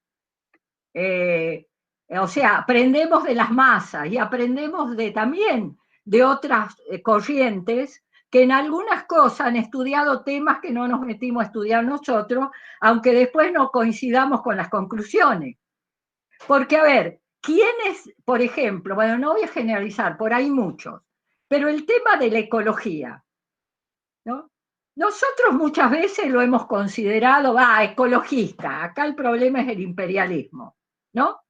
O sea, aprendemos de las masas y aprendemos también de otras corrientes que en algunas cosas han estudiado temas que no nos metimos a estudiar nosotros, aunque después no coincidamos con las conclusiones. Porque, a ver, ¿quiénes, por ejemplo, bueno, no voy a generalizar, por ahí muchos, pero el tema de la ecología, ¿no? Nosotros muchas veces lo hemos considerado, ecologista, acá el problema es el imperialismo, ¿no?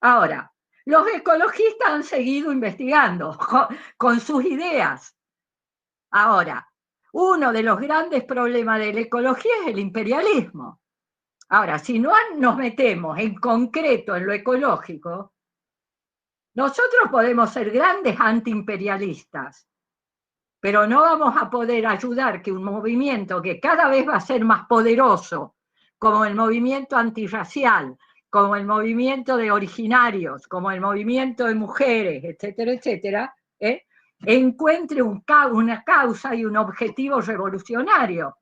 Ahora, los ecologistas han seguido investigando con sus ideas. Ahora, uno de los grandes problemas de la ecología es el imperialismo. Ahora, si no nos metemos en concreto en lo ecológico, nosotros podemos ser grandes antiimperialistas, pero no vamos a poder ayudar que un movimiento que cada vez va a ser más poderoso, como el movimiento antirracial, como el movimiento de originarios, como el movimiento de mujeres, etcétera, etcétera, encuentre una causa y un objetivo revolucionario.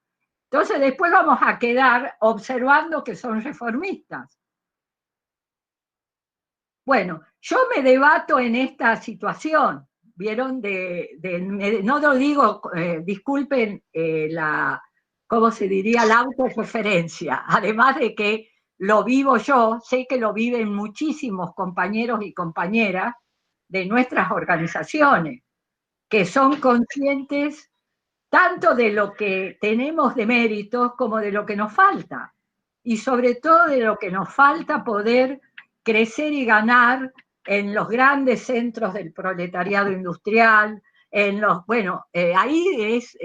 Entonces después vamos a quedar observando que son reformistas. Bueno, yo me debato en esta situación, ¿vieron? No lo digo, disculpen ¿cómo se diría? La autorreferencia, además de que lo vivo yo, sé que lo viven muchísimos compañeros y compañeras de nuestras organizaciones, que son conscientes tanto de lo que tenemos de méritos como de lo que nos falta, y sobre todo de lo que nos falta poder crecer y ganar en los grandes centros del proletariado industrial, ahí es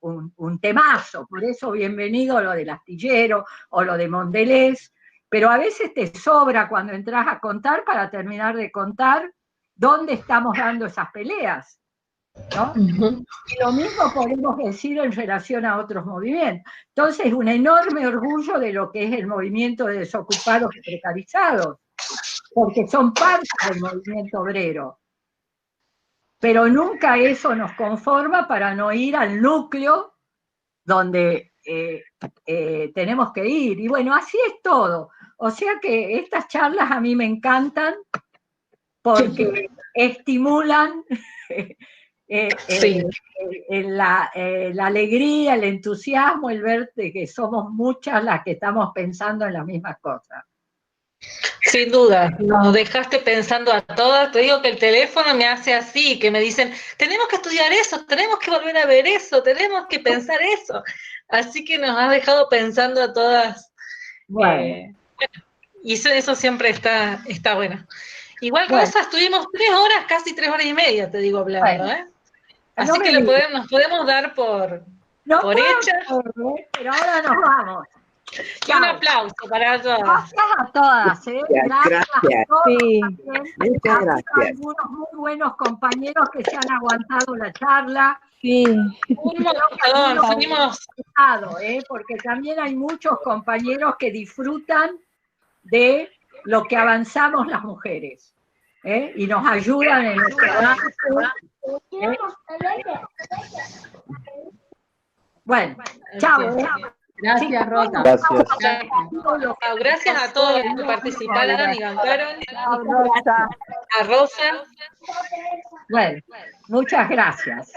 un temazo, por eso bienvenido lo del astillero o lo de Mondelez, pero a veces te sobra cuando entras a contar para terminar de contar dónde estamos dando esas peleas, ¿no? Y lo mismo podemos decir en relación a otros movimientos. Entonces, un enorme orgullo de lo que es el movimiento de desocupados y precarizados, porque son parte del movimiento obrero. Pero nunca eso nos conforma para no ir al núcleo donde tenemos que ir. Y bueno, así es todo. O sea que estas charlas a mí me encantan porque estimulan la alegría, el entusiasmo, el ver de que somos muchas las que estamos pensando en las mismas cosas. Sin duda, nos dejaste pensando a todas. Te digo que el teléfono me hace así, que me dicen, tenemos que estudiar eso, tenemos que volver a ver eso, tenemos que pensar eso. Así que nos has dejado pensando a todas. Bueno, y eso siempre está bueno. Igual, Rosa, estuvimos 3 horas, casi 3 horas y media, te digo, hablando, Así que nos podemos dar por hechas. Pero ahora nos vamos. Y un aplauso para todas. Gracias a todas, ¿eh? Gracias. a todos. Sí. También. Muchas gracias. Algunos muy buenos compañeros que se han aguantado la charla. Sí. Perdón, seguimos. Porque también hay muchos compañeros que disfrutan de lo que avanzamos las mujeres, y nos ayudan en nuestro avance. Bueno, chao. Gracias, Rosa. Gracias a todos los que participaron y bancaron. A Rosa. Bueno, muchas gracias.